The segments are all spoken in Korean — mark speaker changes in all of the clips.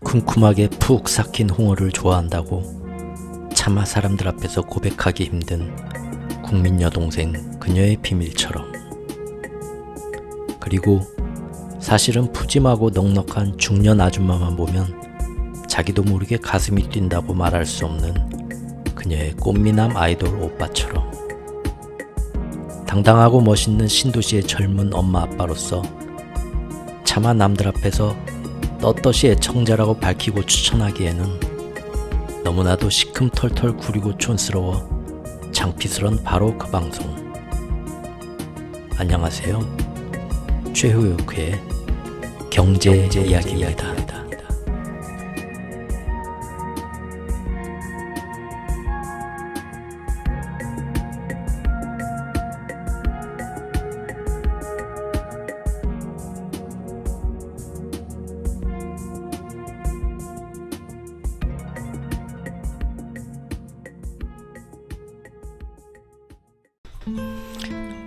Speaker 1: 쿰쿰하게 푹 삭힌 홍어를 좋아한다고 차마 사람들 앞에서 고백하기 힘든 국민 여동생 그녀의 비밀처럼, 그리고 사실은 푸짐하고 넉넉한 중년 아줌마만 보면 자기도 모르게 가슴이 뛴다고 말할 수 없는 그녀의 꽃미남 아이돌 오빠처럼, 당당하고 멋있는 신도시의 젊은 엄마 아빠로서 차마 남들 앞에서 떳떳이 애청자라고 밝히고 추천하기에는 너무나도 시큼털털 구리고 촌스러워 창피스런 바로 그 방송. 안녕하세요. 최후역회의 경제 이야기입니다.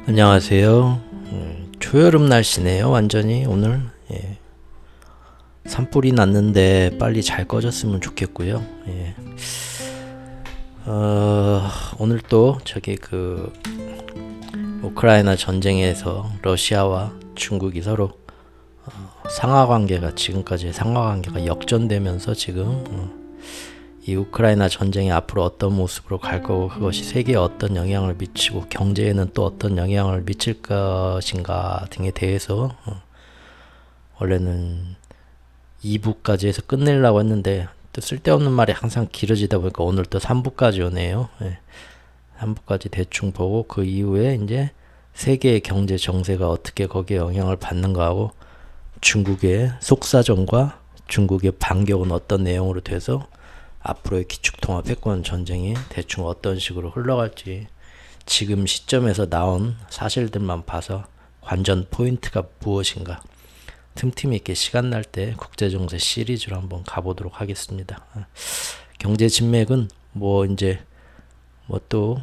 Speaker 1: 안녕하세요. 초여름 날씨네요. 완전히 오늘 산불이 났는데 빨리 잘 꺼졌으면 좋겠고요. 오늘 또 우크라이나 전쟁에서 러시아와 중국이 서로 지금까지 상하관계가 역전되면서 지금 이 우크라이나 전쟁이 앞으로 어떤 모습으로 갈 거고, 그것이 세계에 어떤 영향을 미치고 경제에는 또 어떤 영향을 미칠 것인가 등에 대해서 원래는 2부까지 해서 끝내려고 했는데 또 쓸데없는 말이 항상 길어지다 보니까 오늘 또 3부까지 오네요. 3부까지 대충 보고 그 이후에 이제 세계의 경제 정세가 어떻게 거기에 영향을 받는가 하고, 중국의 속사정과 중국의 반격은 어떤 내용으로 돼서 앞으로의 기축통화 패권 전쟁이 대충 어떤 식으로 흘러갈지, 지금 시점에서 나온 사실들만 봐서 관전 포인트가 무엇인가 틈틈이 있게 시간 날 때 국제정세 시리즈로 한번 가보도록 하겠습니다. 경제 진맥은 또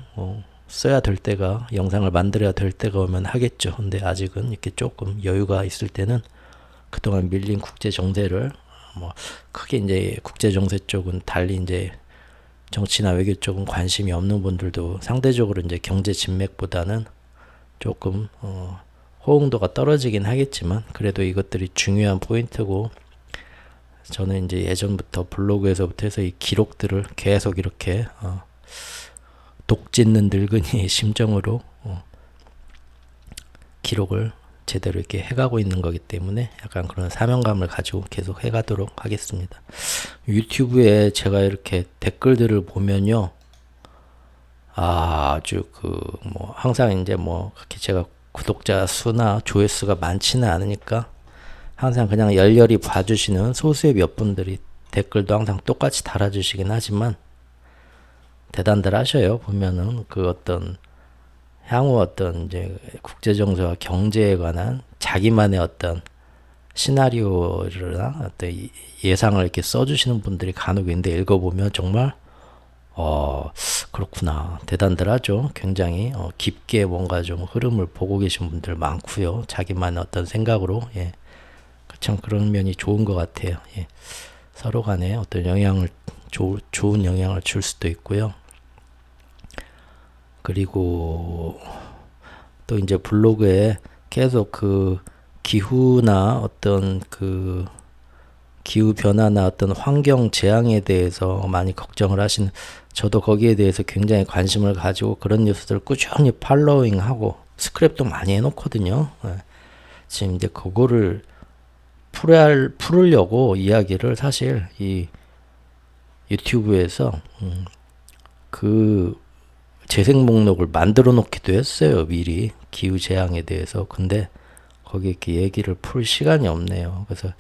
Speaker 1: 써야 될 때가, 영상을 만들어야 될 때가 오면 하겠죠. 근데 아직은 이렇게 조금 여유가 있을 때는 그동안 밀린 국제정세를 크게 이제 국제정세 쪽은 달리 이제 정치나 외교 쪽은 관심이 없는 분들도 상대적으로 이제 경제 진맥보다는 조금 호응도가 떨어지긴 하겠지만 그래도 이것들이 중요한 포인트고, 저는 이제 예전부터 블로그에서부터 해서 이 기록들을 계속 이렇게 독짓는 늙은이의 심정으로 기록을 제대로 이렇게 해가고 있는 거기 때문에 약간 그런 사명감을 가지고 계속 해가도록 하겠습니다. 유튜브에 제가 이렇게 댓글들을 보면요, 아주 항상 이제 그렇게 제가 구독자 수나 조회수가 많지는 않으니까 항상 그냥 열렬히 봐주시는 소수의 몇 분들이 댓글도 항상 똑같이 달아주시긴 하지만 대단들 하셔요. 보면은 향후 이제 국제정세와 경제에 관한 자기만의 어떤 시나리오나 어떤 예상을 이렇게 써주시는 분들이 간혹 있는데, 읽어보면 정말 그렇구나, 대단들 하죠. 굉장히 깊게 뭔가 좀 흐름을 보고 계신 분들 많고요. 자기만의 어떤 생각으로 참 그런 면이 좋은 것 같아요. 서로 간에 어떤 좋은 영향을 줄 수도 있고요. 그리고 또 이제 블로그에 계속 기후나 어떤 기후 변화나 어떤 환경 재앙에 대해서 많이 걱정을 하시는, 저도 거기에 대해서 굉장히 관심을 가지고 그런 뉴스들을 꾸준히 팔로잉하고 스크랩도 많이 해놓거든요. 지금 이제 그거를 풀으려고 이야기를 사실 이 유튜브에서 재생 목록을 만들어 놓기도 했어요. 미리 기후 재앙에 대해서. 근데 거기에 이렇게 얘기를 풀 시간이 없네요. 그래서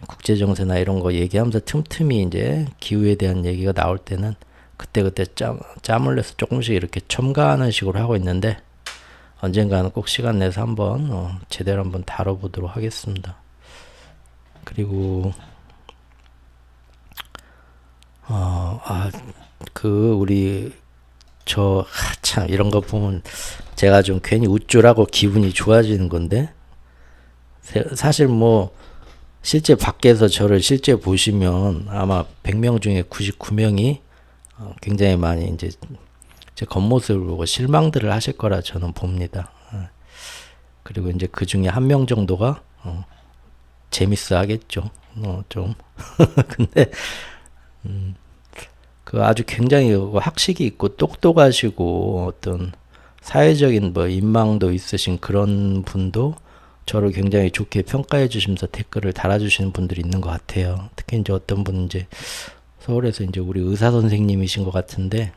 Speaker 1: 국제정세나 이런 거 얘기하면서 틈틈이 이제 기후에 대한 얘기가 나올 때는 그때그때 짬을 내서 조금씩 이렇게 첨가하는 식으로 하고 있는데, 언젠가는 꼭 시간 내서 한번 제대로 한번 다뤄보도록 하겠습니다. 그리고 참 이런 거 보면 제가 좀 괜히 우쭐하고 기분이 좋아지는 건데, 사실 실제 밖에서 저를 실제 보시면 아마 100명 중에 99명이 굉장히 많이 이제 제 겉모습을 보고 실망들을 하실 거라 저는 봅니다. 그리고 이제 그 중에 한 명 정도가 재밌어 하겠죠. 좀 근데 그 아주 굉장히 학식이 있고 똑똑하시고 어떤 사회적인 뭐 인망도 있으신 그런 분도 저를 굉장히 좋게 평가해 주시면서 댓글을 달아주시는 분들이 있는 것 같아요. 특히 이제 어떤 분은 이제 서울에서 이제 우리 의사 선생님이신 것 같은데,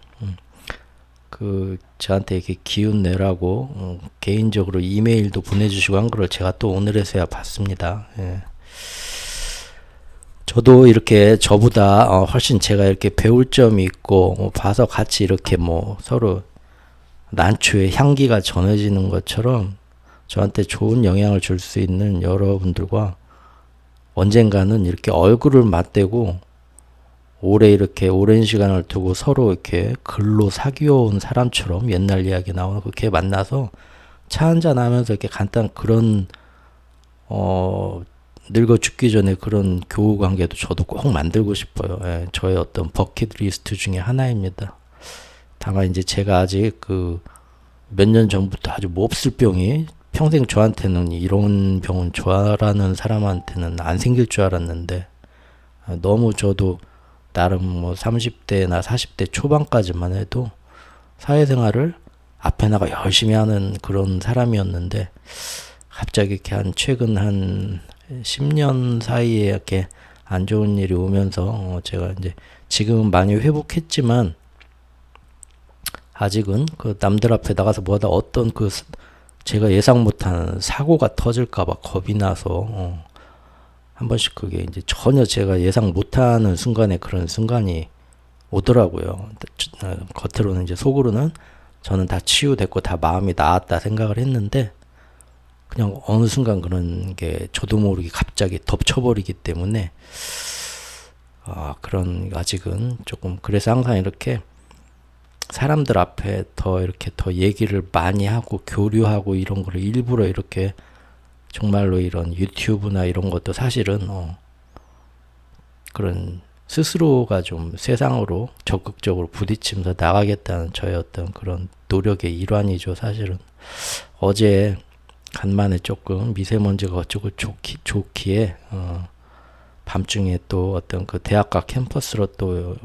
Speaker 1: 그 저한테 이렇게 기운 내라고 개인적으로 이메일도 보내주시고 한 거를 제가 또 오늘에서야 봤습니다. 예. 저도 이렇게 저보다 훨씬 제가 이렇게 배울 점이 있고 봐서 같이 이렇게 뭐 서로 난초의 향기가 전해지는 것처럼 저한테 좋은 영향을 줄 수 있는 여러분들과 언젠가는 이렇게 얼굴을 맞대고 오래 이렇게 오랜 시간을 두고 서로 이렇게 글로 사귀어온 사람처럼 옛날 이야기 나오는 그렇게 만나서 차 한잔 하면서 이렇게 간단 그런 늙어 죽기 전에 그런 교우 관계도 저도 꼭 만들고 싶어요. 예, 저의 어떤 버킷리스트 중에 하나입니다. 다만 이제 제가 아직 그 몇 년 전부터 아주 몹쓸 병이 평생 저한테는 이런 병은 저라는 사람한테는 안 생길 줄 알았는데 너무 저도 나름 뭐 30대나 40대 초반까지만 해도 사회생활을 앞에 나가 열심히 하는 그런 사람이었는데 갑자기 이렇게 한 최근 한 10년 사이에 이렇게 안 좋은 일이 오면서 제가 이제 지금은 많이 회복했지만 아직은 그 남들 앞에 나가서 뭐하다 어떤 그 제가 예상 못한 사고가 터질까봐 겁이 나서 한 번씩 그게 이제 전혀 제가 예상 못하는 순간에 그런 순간이 오더라고요. 겉으로는 이제 속으로는 저는 다 치유됐고 다 마음이 나았다 생각을 했는데 그냥 어느 순간 그런 게 저도 모르게 갑자기 덮쳐버리기 때문에 그런 아직은 조금 그래서 항상 이렇게 사람들 앞에 더 이렇게 더 얘기를 많이 하고 교류하고 이런 거를 일부러 이렇게 정말로 이런 유튜브나 이런 것도 사실은 그런 스스로가 좀 세상으로 적극적으로 부딪히면서 나가겠다는 저의 어떤 그런 노력의 일환이죠. 사실은 어제 간만에 조금 미세먼지가 어쩌고 좋기에 밤중에 또 어떤 그 대학가 캠퍼스로 또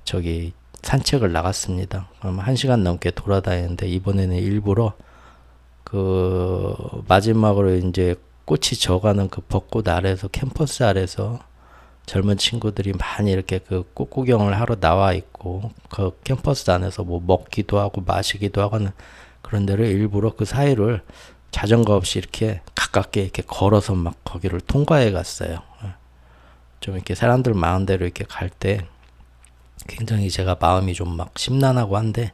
Speaker 1: 저기 산책을 나갔습니다. 그럼 1시간 넘게 돌아다니는데 이번에는 일부러 그 마지막으로 이제 꽃이 져가는 그 벚꽃 아래서 캠퍼스 아래서 젊은 친구들이 많이 이렇게 그 꽃 구경을 하러 나와 있고 그 캠퍼스 안에서 뭐 먹기도 하고 마시기도 하고는 그런 데를 일부러 그 사이를 자전거 없이 이렇게 가깝게 이렇게 걸어서 막 거기를 통과해 갔어요. 좀 이렇게 사람들 많은 데로 이렇게 갈 때 굉장히 제가 마음이 좀 막 심란하고 한데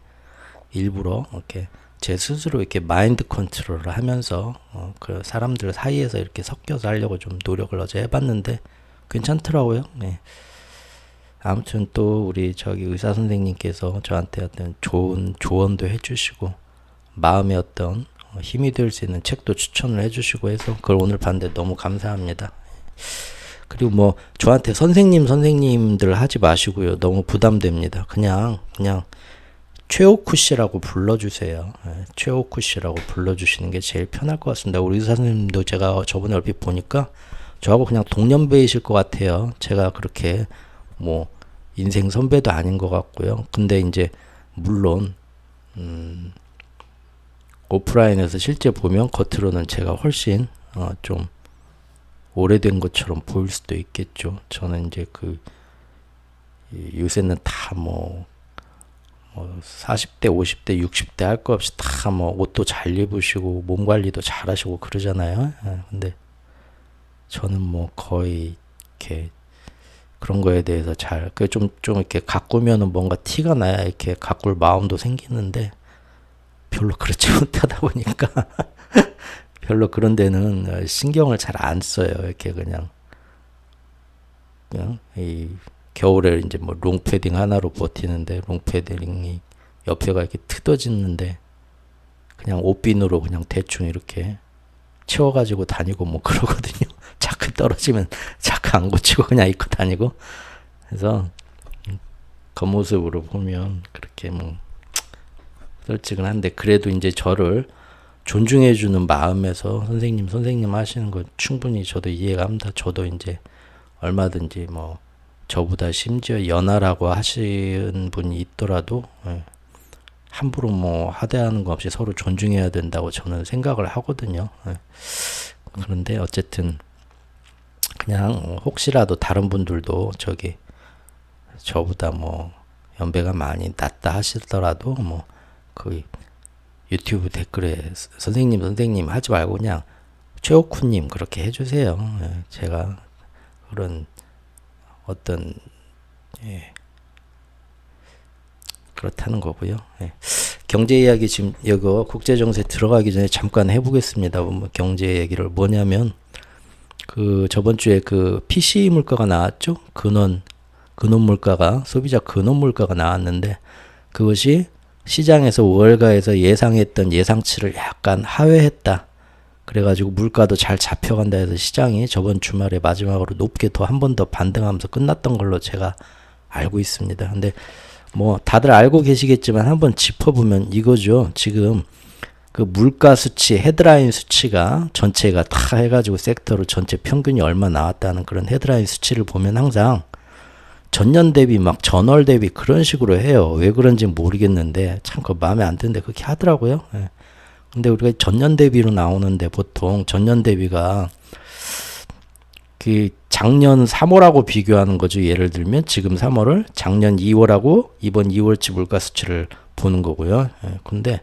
Speaker 1: 일부러 이렇게 제 스스로 이렇게 마인드 컨트롤을 하면서 그 사람들 사이에서 이렇게 섞여서 하려고 좀 노력을 어제 해봤는데 괜찮더라고요. 네. 아무튼 또 우리 저기 의사 선생님께서 저한테 어떤 좋은 조언도 해주시고 마음의 어떤 힘이 될 수 있는 책도 추천을 해주시고 해서 그걸 오늘 봤는데 너무 감사합니다. 그리고 뭐 저한테 선생님들 하지 마시고요. 너무 부담됩니다. 그냥 최오쿠 씨라고 불러주세요. 최오쿠 씨라고 불러주시는 게 제일 편할 것 같습니다. 우리 의사 선생님도 제가 저번에 얼핏 보니까 저하고 그냥 동년배이실 것 같아요. 제가 그렇게 뭐 인생 선배도 아닌 것 같고요. 근데 이제 물론 오프라인에서 실제 보면 겉으로는 제가 훨씬 좀 오래된 것처럼 보일 수도 있겠죠. 저는 이제 그 요새는 다 뭐 40대, 50대, 60대 할 거 없이 다 뭐 옷도 잘 입으시고 몸 관리도 잘 하시고 그러잖아요. 근데 저는 뭐 거의 이렇게 그런 거에 대해서 좀 이렇게 가꾸면은 뭔가 티가 나야 이렇게 가꿀 마음도 생기는데 별로 그렇지 못하다 보니까 별로 그런 데는 신경을 잘 안 써요. 이렇게 그냥 이 겨울에 이제 뭐 롱패딩 하나로 버티는데 롱패딩이 옆에가 이렇게 트어지는데 그냥 옷빈으로 그냥 대충 이렇게 채워가지고 다니고 뭐 그러거든요. 자꾸 떨어지면 자꾸 안 고치고 그냥 입고 다니고. 그래서 겉모습으로 보면 그렇게 뭐 솔직은 한데, 그래도 이제 저를 존중해주는 마음에서 선생님 하시는 거 충분히 저도 이해가 합니다. 저도 이제 얼마든지 뭐 저보다 심지어 연하라고 하시는 분이 있더라도 함부로 뭐 하대하는 거 없이 서로 존중해야 된다고 저는 생각을 하거든요. 그런데 어쨌든 그냥 혹시라도 다른 분들도 저보다 뭐 연배가 많이 낮다 하시더라도 뭐 그 유튜브 댓글에 선생님 하지 말고 그냥 최옥훈님 그렇게 해주세요. 제가 그런 어떤 그렇다는 거고요. 경제 이야기 지금 이거 국제정세 들어가기 전에 잠깐 해보겠습니다. 뭐 경제 얘기를 뭐냐면 그 저번 주에 그 PCE 물가가 나왔죠. 근원 물가가, 소비자 근원 물가가 나왔는데 그것이 시장에서 월가에서 예상했던 예상치를 약간 하회했다. 그래가지고 물가도 잘 잡혀간다 해서 시장이 저번 주말에 마지막으로 높게 더 한 번 더 반등하면서 끝났던 걸로 제가 알고 있습니다. 근데 뭐 다들 알고 계시겠지만 한번 짚어보면 이거죠. 지금 그 물가 수치, 헤드라인 수치가 전체가 다 해가지고 섹터로 전체 평균이 얼마 나왔다는 그런 헤드라인 수치를 보면 항상 전년 대비 막 전월 대비 그런 식으로 해요. 왜 그런지 모르겠는데 참 그 마음에 안 드는데 그렇게 하더라고요. 근데 우리가 전년 대비로 나오는데 보통 전년 대비가 그 작년 3월하고 비교하는 거죠. 예를 들면 지금 3월을 작년 2월하고 이번 2월치 물가 수치를 보는 거고요. 근데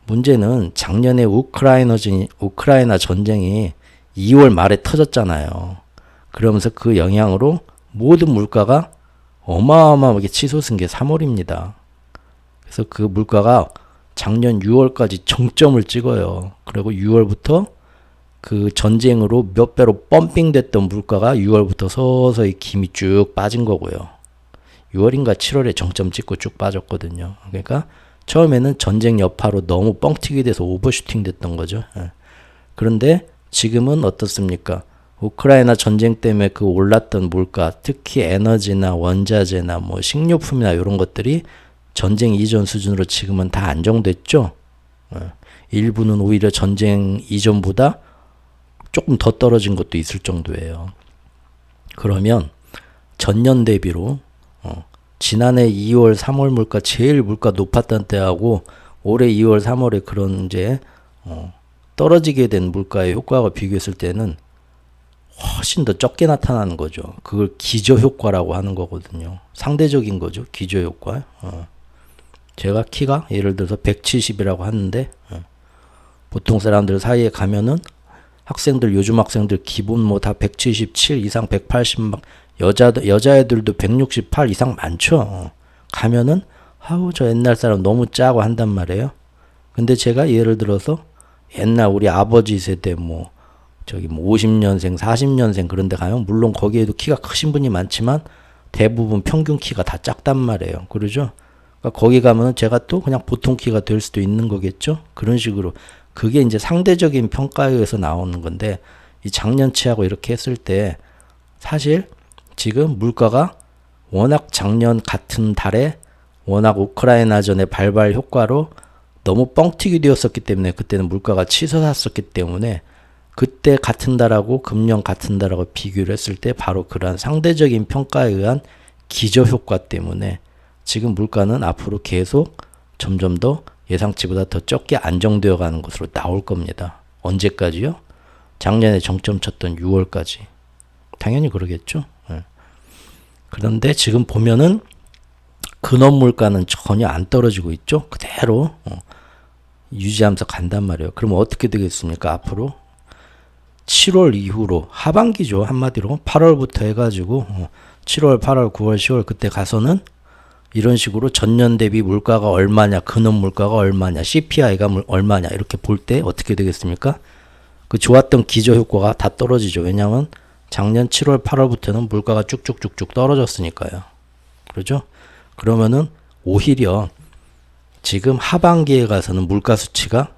Speaker 1: 문제는 작년에 우크라이나 전쟁이 2월 말에 터졌잖아요. 그러면서 그 영향으로 모든 물가가 어마어마하게 치솟은 게 3월입니다. 그래서 그 물가가 작년 6월까지 정점을 찍어요. 그리고 6월부터 그 전쟁으로 몇 배로 펌핑됐던 물가가 6월부터 서서히 김이 쭉 빠진 거고요. 6월인가 7월에 정점 찍고 쭉 빠졌거든요. 그러니까 처음에는 전쟁 여파로 너무 뻥튀기 돼서 오버슈팅 됐던 거죠. 그런데 지금은 어떻습니까? 우크라이나 전쟁 때문에 그 올랐던 물가, 특히 에너지나 원자재나 뭐 식료품이나 이런 것들이 전쟁 이전 수준으로 지금은 다 안정됐죠. 일부는 오히려 전쟁 이전보다 조금 더 떨어진 것도 있을 정도예요. 그러면 전년 대비로 지난해 2월, 3월 물가 제일 물가 높았던 때하고 올해 2월, 3월에 그런 이제 떨어지게 된 물가의 효과가 비교했을 때는 훨씬 더 적게 나타나는 거죠. 그걸 기저효과라고 하는 거거든요. 상대적인 거죠. 기저효과. 제가 키가 예를 들어서 170이라고 하는데 보통 사람들 사이에 가면은 학생들, 요즘 학생들 기본 뭐 다 177 이상, 180 막 여자애들도 168 이상 많죠. 가면은 아우 저 옛날 사람 너무 짜고 한단 말이에요. 근데 제가 예를 들어서 옛날 우리 아버지 세대 뭐 50년생, 40년생 그런 데 가면 물론 거기에도 키가 크신 분이 많지만 대부분 평균 키가 다 작단 말이에요. 그러죠? 그러니까 거기 가면은 제가 또 그냥 보통 키가 될 수도 있는 거겠죠? 그런 식으로. 그게 이제 상대적인 평가에 의해서 나오는 건데 이 작년치하고 이렇게 했을 때 사실 지금 물가가 워낙 작년 같은 달에 워낙 우크라이나전의 발발 효과로 너무 뻥튀기 되었었기 때문에 그때는 물가가 치솟았었기 때문에 그때 같은 달하고 금년 같은 달하고 비교를 했을 때 바로 그러한 상대적인 평가에 의한 기저효과 때문에 지금 물가는 앞으로 계속 점점 더 예상치보다 더 적게 안정되어 가는 것으로 나올 겁니다. 언제까지요? 작년에 정점 쳤던 6월까지. 당연히 그러겠죠. 그런데 지금 보면은 근원 물가는 전혀 안 떨어지고 있죠. 그대로 유지하면서 간단 말이에요. 그러면 어떻게 되겠습니까? 앞으로 7월 이후로 하반기죠. 한마디로 8월부터 해가지고 7월, 8월, 9월, 10월 그때 가서는 이런 식으로 전년 대비 물가가 얼마냐, 근원 물가가 얼마냐, CPI가 얼마냐 이렇게 볼 때 어떻게 되겠습니까? 그 좋았던 기저효과가 다 떨어지죠. 왜냐하면 작년 7월, 8월부터는 물가가 쭉쭉쭉쭉 떨어졌으니까요. 그렇죠? 그러면은 오히려 지금 하반기에 가서는 물가 수치가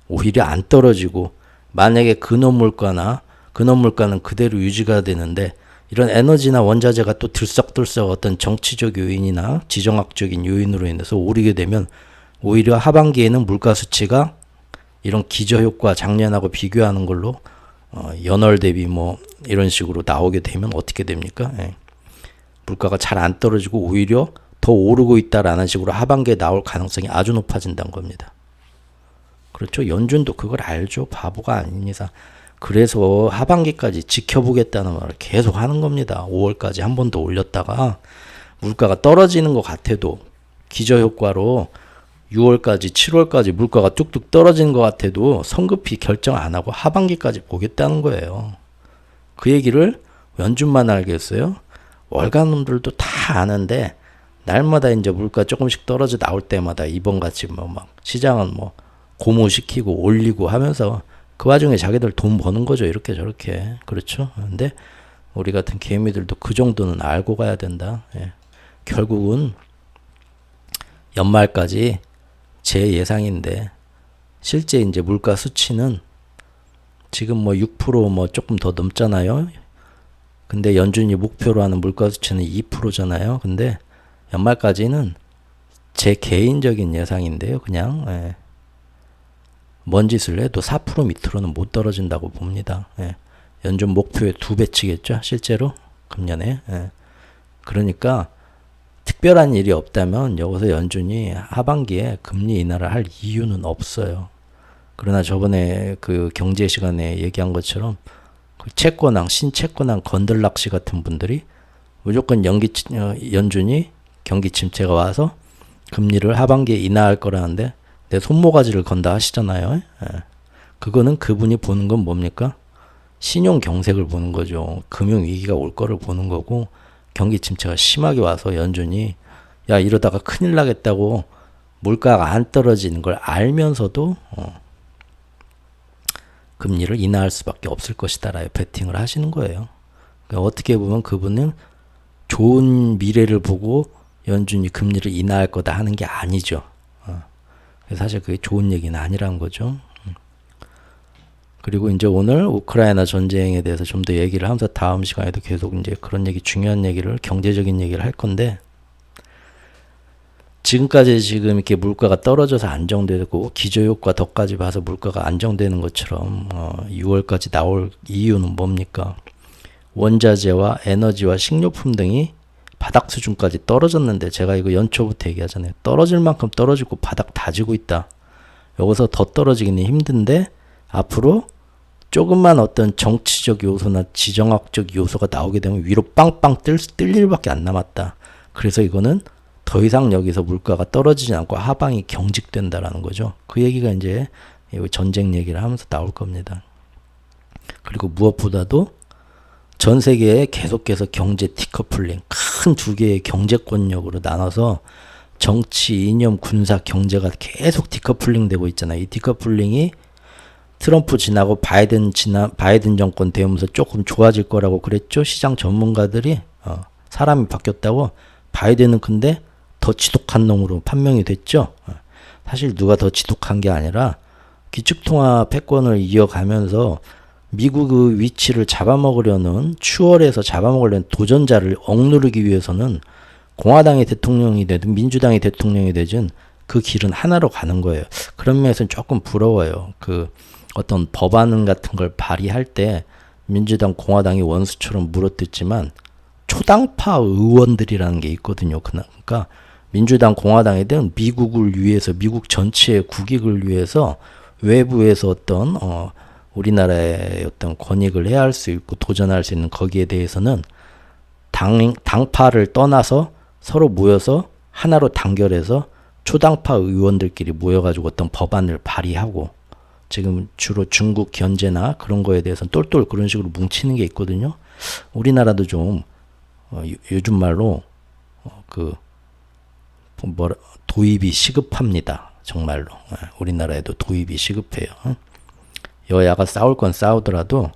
Speaker 1: 오히려 안 떨어지고 만약에 근원 물가나 근원 물가는 그대로 유지가 되는데 이런 에너지나 원자재가 또 들썩들썩 어떤 정치적 요인이나 지정학적인 요인으로 인해서 오르게 되면 오히려 하반기에는 물가 수치가 이런 기저효과 작년하고 비교하는 걸로 연월 대비 뭐 이런 식으로 나오게 되면 어떻게 됩니까? 예. 물가가 잘 안 떨어지고 오히려 더 오르고 있다라는 식으로 하반기에 나올 가능성이 아주 높아진다는 겁니다. 그렇죠. 연준도 그걸 알죠. 바보가 아닌 이상. 그래서 하반기까지 지켜보겠다는 말을 계속 하는 겁니다. 5월까지 한 번 더 올렸다가 물가가 떨어지는 것 같아도 기저효과로 6월까지 7월까지 물가가 뚝뚝 떨어지는 것 같아도 성급히 결정 안 하고 하반기까지 보겠다는 거예요. 그 얘기를 연준만 알겠어요? 월간놈들도 다 아는데 날마다 이제 물가 조금씩 떨어져 나올 때마다 이번 같이 뭐 막 시장은 뭐 고무시키고 올리고 하면서 그 와중에 자기들 돈 버는 거죠. 이렇게 저렇게. 그렇죠. 근데 우리 같은 개미들도 그 정도는 알고 가야 된다. 예. 결국은 연말까지 제 예상인데 실제 이제 물가 수치는 지금 뭐 6% 조금 더 넘잖아요. 근데 연준이 목표로 하는 물가 수치는 2%잖아요. 근데 연말까지는 제 개인적인 예상인데요. 그냥 예. 뭔 짓을 해도 4% 밑으로는 못 떨어진다고 봅니다. 예. 연준 목표의 2배치겠죠. 실제로 금년에. 예. 그러니까 특별한 일이 없다면 여기서 연준이 하반기에 금리 인하를 할 이유는 없어요. 그러나 저번에 그 경제 시간에 얘기한 것처럼 그 채권왕, 신채권왕 건들락씨 같은 분들이 무조건 연준이 경기 침체가 와서 금리를 하반기에 인하할 거라는데 내 손모가지를 건다 하시잖아요. 예. 그거는 그분이 보는 건 뭡니까? 신용 경색을 보는 거죠. 금융 위기가 올 거를 보는 거고 경기 침체가 심하게 와서 연준이 야 이러다가 큰일 나겠다고 물가가 안 떨어지는 걸 알면서도 금리를 인하할 수밖에 없을 것이다라고 베팅을 하시는 거예요. 그러니까 어떻게 보면 그분은 좋은 미래를 보고 연준이 금리를 인하할 거다 하는 게 아니죠. 사실 그게 좋은 얘기는 아니라는 거죠. 그리고 이제 오늘 우크라이나 전쟁에 대해서 좀 더 얘기를 하면서 다음 시간에도 계속 이제 그런 얘기, 중요한 얘기를, 경제적인 얘기를 할 건데, 지금까지 지금 이렇게 물가가 떨어져서 안정되고 기저효과 덕까지 봐서 물가가 안정되는 것처럼 6월까지 나올 이유는 뭡니까? 원자재와 에너지와 식료품 등이 바닥 수준까지 떨어졌는데 제가 이거 연초부터 얘기하잖아요. 떨어질 만큼 떨어지고 바닥 다지고 있다. 여기서 더 떨어지기는 힘든데 앞으로 조금만 어떤 정치적 요소나 지정학적 요소가 나오게 되면 위로 빵빵 뜰 일밖에 안 남았다. 그래서 이거는 더 이상 여기서 물가가 떨어지지 않고 하방이 경직된다라는 거죠. 그 얘기가 이제 전쟁 얘기를 하면서 나올 겁니다. 그리고 무엇보다도 전 세계에 계속해서 경제 디커플링, 큰 두 개의 경제권력으로 나눠서 정치, 이념, 군사, 경제가 계속 디커플링 되고 있잖아요. 이 디커플링이 트럼프 지나고 바이든 정권 되면서 조금 좋아질 거라고 그랬죠. 시장 전문가들이 사람이 바뀌었다고. 바이든은 근데 더 지독한 놈으로 판명이 됐죠. 사실 누가 더 지독한 게 아니라 기축통화 패권을 이어가면서 미국의 위치를 잡아먹으려는 추월해서 잡아먹으려는 도전자를 억누르기 위해서는 공화당이 대통령이 되든 민주당이 대통령이 되든 그 길은 하나로 가는 거예요. 그런 면에서는 조금 부러워요. 그 어떤 법안 같은 걸 발의할 때 민주당 공화당이 원수처럼 물어뜯지만 초당파 의원들이라는 게 있거든요. 그러니까 민주당 공화당이든 미국을 위해서 미국 전체의 국익을 위해서 외부에서 어떤 우리나라의 어떤 권익을 해할 수 있고 도전할 수 있는 거기에 대해서는 당파를 떠나서 서로 모여서 하나로 단결해서 초당파 의원들끼리 모여가지고 어떤 법안을 발의하고 지금 주로 중국 견제나 그런 거에 대해서는 똘똘 그런 식으로 뭉치는 게 있거든요. 우리나라도 좀 요즘 말로 도입이 시급합니다. 정말로. 우리나라에도 도입이 시급해요. 여야가 싸울 건 싸우더라도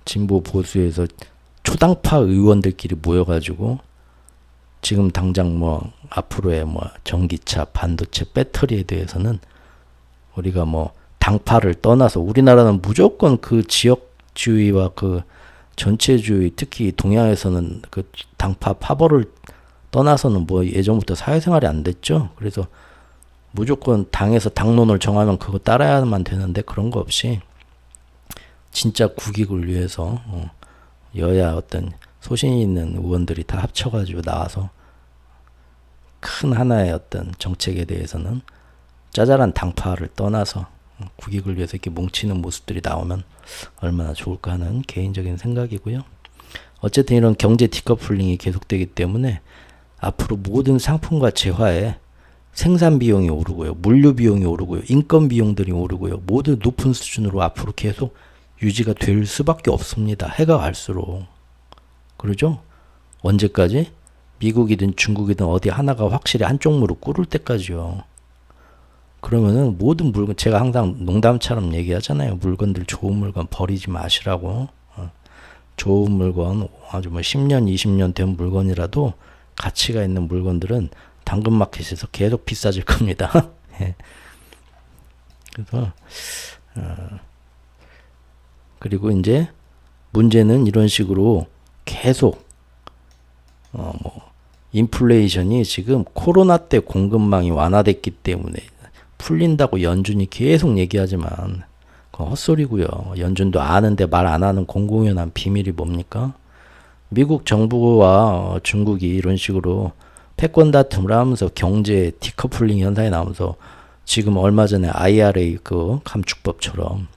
Speaker 1: 진보 보수에서 초당파 의원들끼리 모여가지고 지금 당장 뭐 앞으로의 뭐 전기차, 반도체, 배터리에 대해서는 우리가 뭐 당파를 떠나서 우리나라는 무조건 그 지역 미국주의와 그 전체주의, 특히 동양에서는 그 당파 파벌을 떠나서는 뭐 예전부터 사회생활이 안 됐죠. 그래서 무조건 당에서 당론을 정하면 그거 따라야만 되는데 그런 거 없이 진짜 국익을 위해서 여야 어떤 소신이 있는 의원들이 다 합쳐가지고 나와서 큰 하나의 어떤 정책에 대해서는 짜잘한 당파를 떠나서 국익을 위해서 이렇게 뭉치는 모습들이 나오면 얼마나 좋을까 하는 개인적인 생각이고요. 어쨌든 이런 경제 디커플링이 계속되기 때문에 앞으로 모든 상품과 재화에 생산 비용이 오르고요. 물류 비용이 오르고요. 인건 비용들이 오르고요. 모두 높은 수준으로 앞으로 계속 유지가 될 수밖에 없습니다. 해가 갈수록. 그러죠? 언제까지? 미국이든 중국이든 어디 하나가 확실히 한쪽 무릎 꿇을 때까지요. 그러면은 모든 물건, 제가 항상 농담처럼 얘기하잖아요. 물건들 좋은 물건 버리지 마시라고. 좋은 물건, 아주 뭐 10년, 20년 된 물건이라도 가치가 있는 물건들은 당근마켓에서 계속 비싸질 겁니다. 그래서, 그리고 이제 문제는 이런 식으로 계속, 인플레이션이 지금 코로나 때 공급망이 완화됐기 때문에 풀린다고 연준이 계속 얘기하지만 그건 헛소리고요. 연준도 아는데 말 안 하는 공공연한 비밀이 뭡니까? 미국 정부와 중국이 이런 식으로 패권 다툼을 하면서 경제 디커플링 현상이 나오면서 지금 얼마 전에 IRA 그 감축법처럼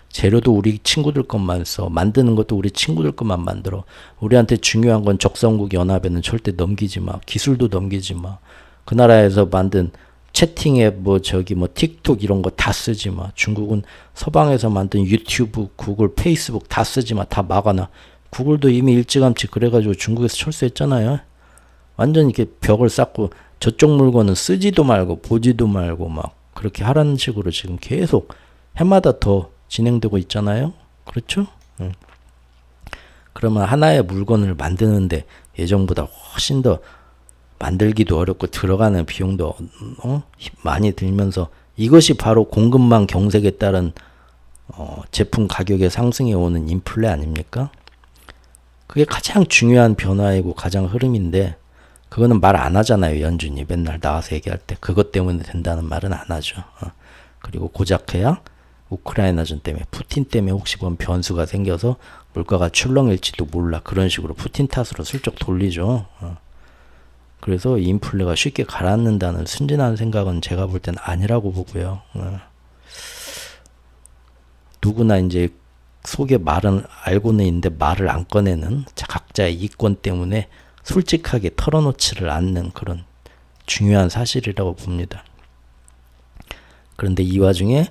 Speaker 1: 재료도 우리 친구들 것만 써. 만드는 것도 우리 친구들 것만 만들어. 우리한테 중요한 건 적성국 연합에는 절대 넘기지 마. 기술도 넘기지 마. 그 나라에서 만든 채팅 앱 뭐 틱톡 이런 거 다 쓰지 마. 중국은 서방에서 만든 유튜브, 구글, 페이스북 다 쓰지 마. 다 막아놔. 구글도 이미 일찌감치 그래가지고 중국에서 철수했잖아요. 완전 이렇게 벽을 쌓고 저쪽 물건은 쓰지도 말고 보지도 말고 막 그렇게 하라는 식으로 지금 계속 해마다 더 진행되고 있잖아요. 그렇죠? 그러면 하나의 물건을 만드는데 예전보다 훨씬 더 만들기도 어렵고 들어가는 비용도 많이 들면서 이것이 바로 공급망 경색에 따른 제품 가격의 상승에 오는 인플레 아닙니까? 그게 가장 중요한 변화이고 가장 흐름인데 그거는 말 안 하잖아요. 연준이 맨날 나와서 얘기할 때 그것 때문에 된다는 말은 안 하죠. 그리고 고작해야 우크라이나전 때문에 푸틴 때문에 혹시 뭔 변수가 생겨서 물가가 출렁일지도 몰라. 그런 식으로 푸틴 탓으로 슬쩍 돌리죠. 그래서 인플레가 쉽게 가라앉는다는 순진한 생각은 제가 볼 땐 아니라고 보고요. 누구나 이제 속에 말은 알고는 있는데 말을 안 꺼내는 각자의 이권 때문에 솔직하게 털어놓지를 않는 그런 중요한 사실이라고 봅니다. 그런데 이 와중에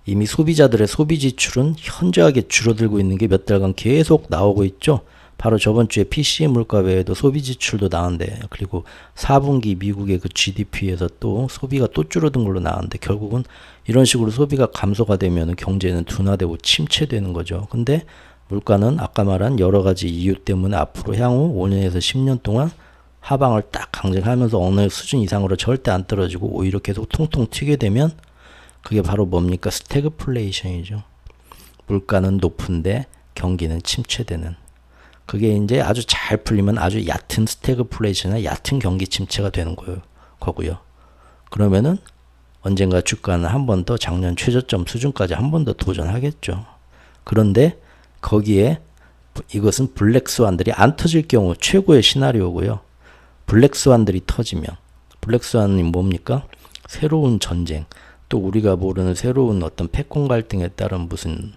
Speaker 1: 이미 소비자들의 소비 지출은 현저하게 줄어들고 있는 게 몇 달간 계속 나오고 있죠. 바로 저번 주에 PC 물가 외에도 소비 지출도 나왔는데 그리고 4분기 미국의 그 GDP에서 또 소비가 또 줄어든 걸로 나왔는데 결국은 이런 식으로 소비가 감소가 되면 경제는 둔화되고 침체되는 거죠. 근데 물가는 아까 말한 여러 가지 이유 때문에 앞으로 향후 5년에서 10년 동안 하방을 딱 강정하면서 어느 수준 이상으로 절대 안 떨어지고 오히려 계속 통통 튀게 되면 그게 바로 뭡니까? 스태그플레이션이죠. 물가는 높은데 경기는 침체되는. 그게 이제 아주 잘 풀리면 아주 얕은 스태그플레이션이나 얕은 경기 침체가 되는 거고요. 그러면은 언젠가 주가는 한 번 더 작년 최저점 수준까지 한 번 더 도전하겠죠. 그런데 거기에 이것은 블랙스완들이 안 터질 경우 최고의 시나리오고요. 블랙스완들이 터지면 블랙스완이 뭡니까? 새로운 전쟁, 또 우리가 모르는 새로운 어떤 패권 갈등에 따른 무슨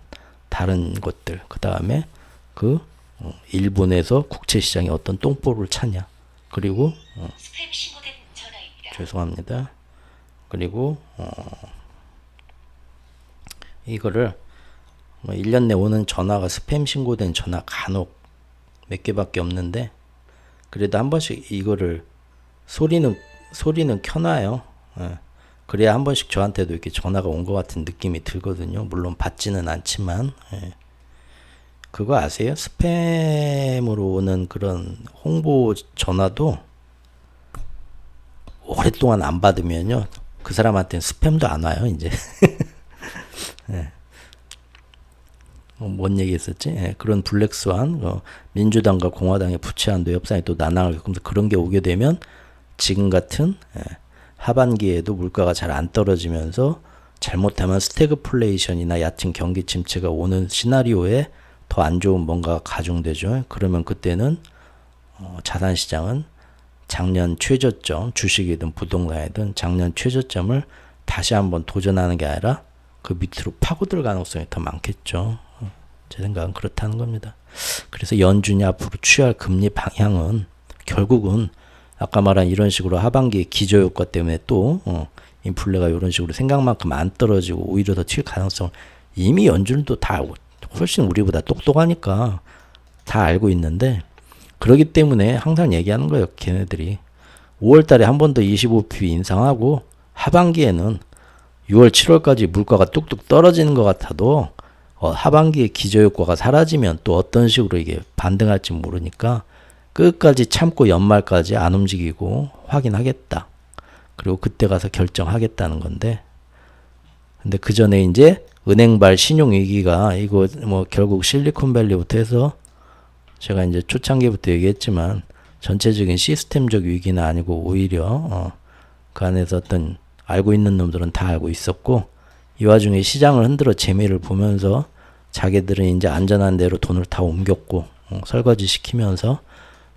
Speaker 1: 다른 것들, 그 다음에 그 일본에서 국채시장에 어떤 똥볼을 차냐, 그리고 죄송합니다. 그리고 이거를 1년 내 오는 전화가 스팸 신고된 전화 간혹 몇 개밖에 없는데 그래도 한 번씩 이거를 소리는 켜놔요. 그래야 한 번씩 저한테도 이렇게 전화가 온 것 같은 느낌이 들거든요. 물론 받지는 않지만. 그거 아세요? 스팸으로 오는 그런 홍보 전화도 오랫동안 안 받으면요, 그 사람한테는 스팸도 안 와요, 이제. 뭔 얘기했었지? 예, 그런 블랙스완, 민주당과 공화당의 부채 한도 협상이 또 난항을 겪으면서 그런 게 오게 되면 지금 같은 하반기에도 물가가 잘 안 떨어지면서 잘못하면 스태그플레이션이나 얕은 경기 침체가 오는 시나리오에 더 안 좋은 뭔가가 가중되죠. 그러면 그때는 자산시장은 작년 최저점, 주식이든 부동산이든 작년 최저점을 다시 한번 도전하는 게 아니라 그 밑으로 파고들 가능성이 더 많겠죠. 제 생각은 그렇다는 겁니다. 그래서 연준이 앞으로 취할 금리 방향은 결국은 아까 말한 이런 식으로 하반기에 기저효과 때문에 또 인플레가 이런 식으로 생각만큼 안 떨어지고 오히려 더 튈 가능성을 이미 연준도 다 훨씬 우리보다 똑똑하니까 다 알고 있는데 그러기 때문에 항상 얘기하는 거예요. 걔네들이 5월 달에 한 번 더 25p 인상하고 하반기에는 6월, 7월까지 물가가 뚝뚝 떨어지는 것 같아도 하반기에 기저효과가 사라지면 또 어떤 식으로 이게 반등할지 모르니까 끝까지 참고 연말까지 안 움직이고 확인하겠다. 그리고 그때 가서 결정하겠다는 건데 근데 그 전에 이제 은행발 신용위기가 이거 뭐 결국 실리콘밸리부터 해서 제가 이제 초창기부터 얘기했지만 전체적인 시스템적 위기는 아니고 오히려 그 안에서 어떤 알고 있는 놈들은 다 알고 있었고 이 와중에 시장을 흔들어 재미를 보면서 자기들은 이제 안전한 데로 돈을 다 옮겼고 설거지 시키면서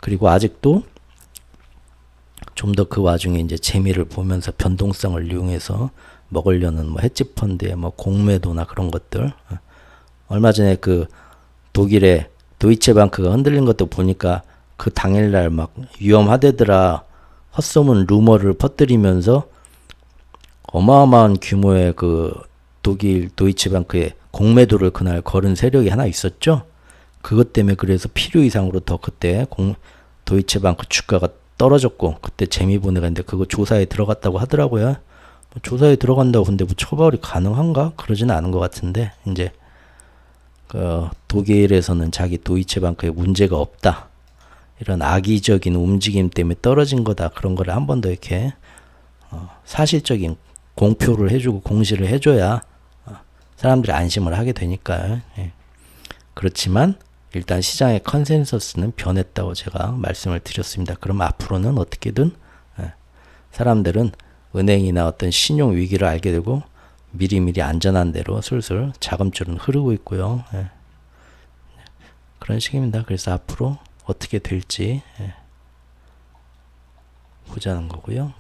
Speaker 1: 그리고 아직도 좀 더 그 와중에 이제 재미를 보면서 변동성을 이용해서 먹으려는 뭐 헤지 펀드의 뭐 공매도나 그런 것들 얼마 전에 그 독일의 도이체방크가 흔들린 것도 보니까 그 당일날 막 위험하대더라 헛소문 루머를 퍼뜨리면서 어마어마한 규모의 그 독일 도이체방크의 공매도를 그날 걸은 세력이 하나 있었죠. 그것 때문에 그래서 필요 이상으로 더 그때 도이체방크 주가가 떨어졌고 그때 재미 보내가 있는데 그거 조사에 들어갔다고 하더라고요. 뭐 조사에 들어간다고 근데 뭐 처벌이 가능한가? 그러지는 않은 것 같은데 이제 그 독일에서는 자기 도이체방크에 문제가 없다. 이런 악의적인 움직임 때문에 떨어진 거다. 그런 거를 한 번 더 이렇게 사실적인 공표를 해주고 공시를 해줘야 사람들이 안심을 하게 되니까요. 예. 그렇지만 일단 시장의 컨센서스는 변했다고 제가 말씀을 드렸습니다. 그럼 앞으로는 어떻게든 사람들은 은행이나 어떤 신용 위기를 알게 되고 미리미리 안전한 대로 슬슬 자금줄은 흐르고 있고요. 예. 그런 식입니다. 그래서 앞으로 어떻게 될지 보자는 거고요.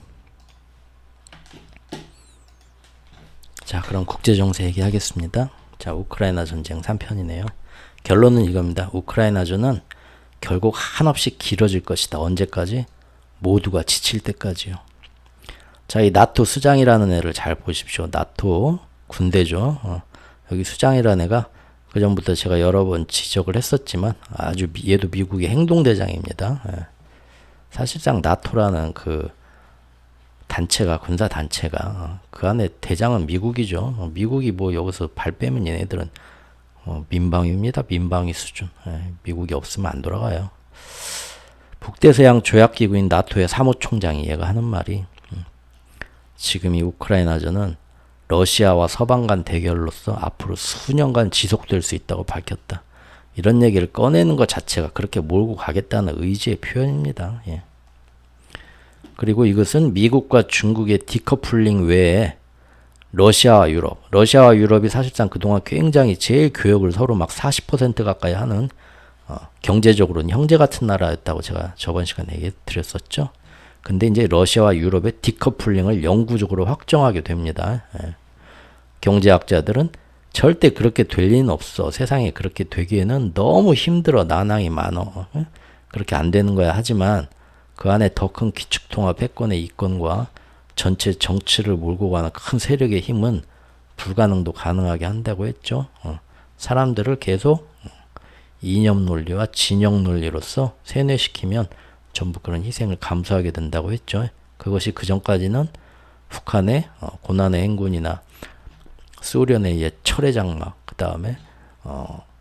Speaker 1: 자, 그럼 국제정세 얘기하겠습니다. 자, 우크라이나 전쟁 3편이네요. 결론은 이겁니다. 우크라이나전은 결국 한없이 길어질 것이다. 언제까지? 모두가 지칠 때까지요. 자, 이 나토 수장이라는 애를 잘 보십시오. 나토 군대죠. 여기 수장이라는 애가 그 전부터 제가 여러 번 지적을 했었지만 아주 얘도 미국의 행동대장입니다. 사실상 나토라는 그 단체가 군사 단체가 그 안에 대장은 미국이죠. 미국이 뭐 여기서 발 빼면 얘네들은 민방위입니다. 민방위 수준. 미국이 없으면 안 돌아가요. 북대서양 조약기구인 나토의 사무총장이 얘가 하는 말이 지금 이 우크라이나전은 러시아와 서방 간 대결로서 앞으로 수년간 지속될 수 있다고 밝혔다. 이런 얘기를 꺼내는 것 자체가 그렇게 몰고 가겠다는 의지의 표현입니다. 예. 그리고 이것은 미국과 중국의 디커플링 외에 러시아와 유럽이 사실상 그동안 굉장히 제일 교역을 서로 막 40% 가까이 하는 경제적으로는 형제 같은 나라였다고 제가 저번 시간에 얘기 드렸었죠. 근데 이제 러시아와 유럽의 디커플링을 영구적으로 확정하게 됩니다. 경제학자들은 절대 그렇게 될 리는 없어. 세상에 그렇게 되기에는 너무 힘들어. 난항이 많어. 그렇게 안 되는 거야. 하지만 그 안에 더 큰 기축통합 패권의 이권과 전체 정치를 몰고 가는 큰 세력의 힘은 불가능도 가능하게 한다고 했죠. 사람들을 계속 이념 논리와 진영 논리로서 세뇌시키면 전부 그런 희생을 감수하게 된다고 했죠. 그것이 그 전까지는 북한의 고난의 행군이나 소련의 옛 철의 장막, 그 다음에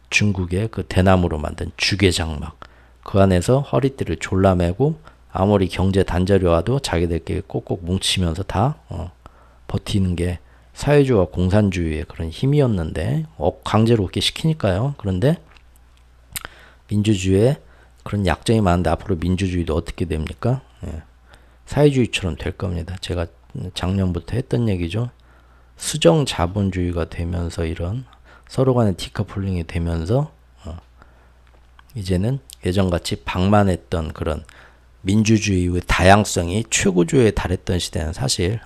Speaker 1: 중국의 그 대나무로 만든 주계 장막, 그 안에서 허리띠를 졸라매고 아무리 경제 단절이 와도 자기들끼리 꼭꼭 뭉치면서 다 버티는 게 사회주의와 공산주의의 그런 힘이었는데 강제로 그렇게 시키니까요. 그런데 민주주의에 그런 약점이 많은데 앞으로 민주주의도 어떻게 됩니까? 예. 사회주의처럼 될 겁니다. 제가 작년부터 했던 얘기죠. 수정 자본주의가 되면서 이런 서로 간의 디커플링이 되면서 이제는 예전같이 방만했던 그런 민주주의의 다양성이 최고조에 달했던 시대는 사실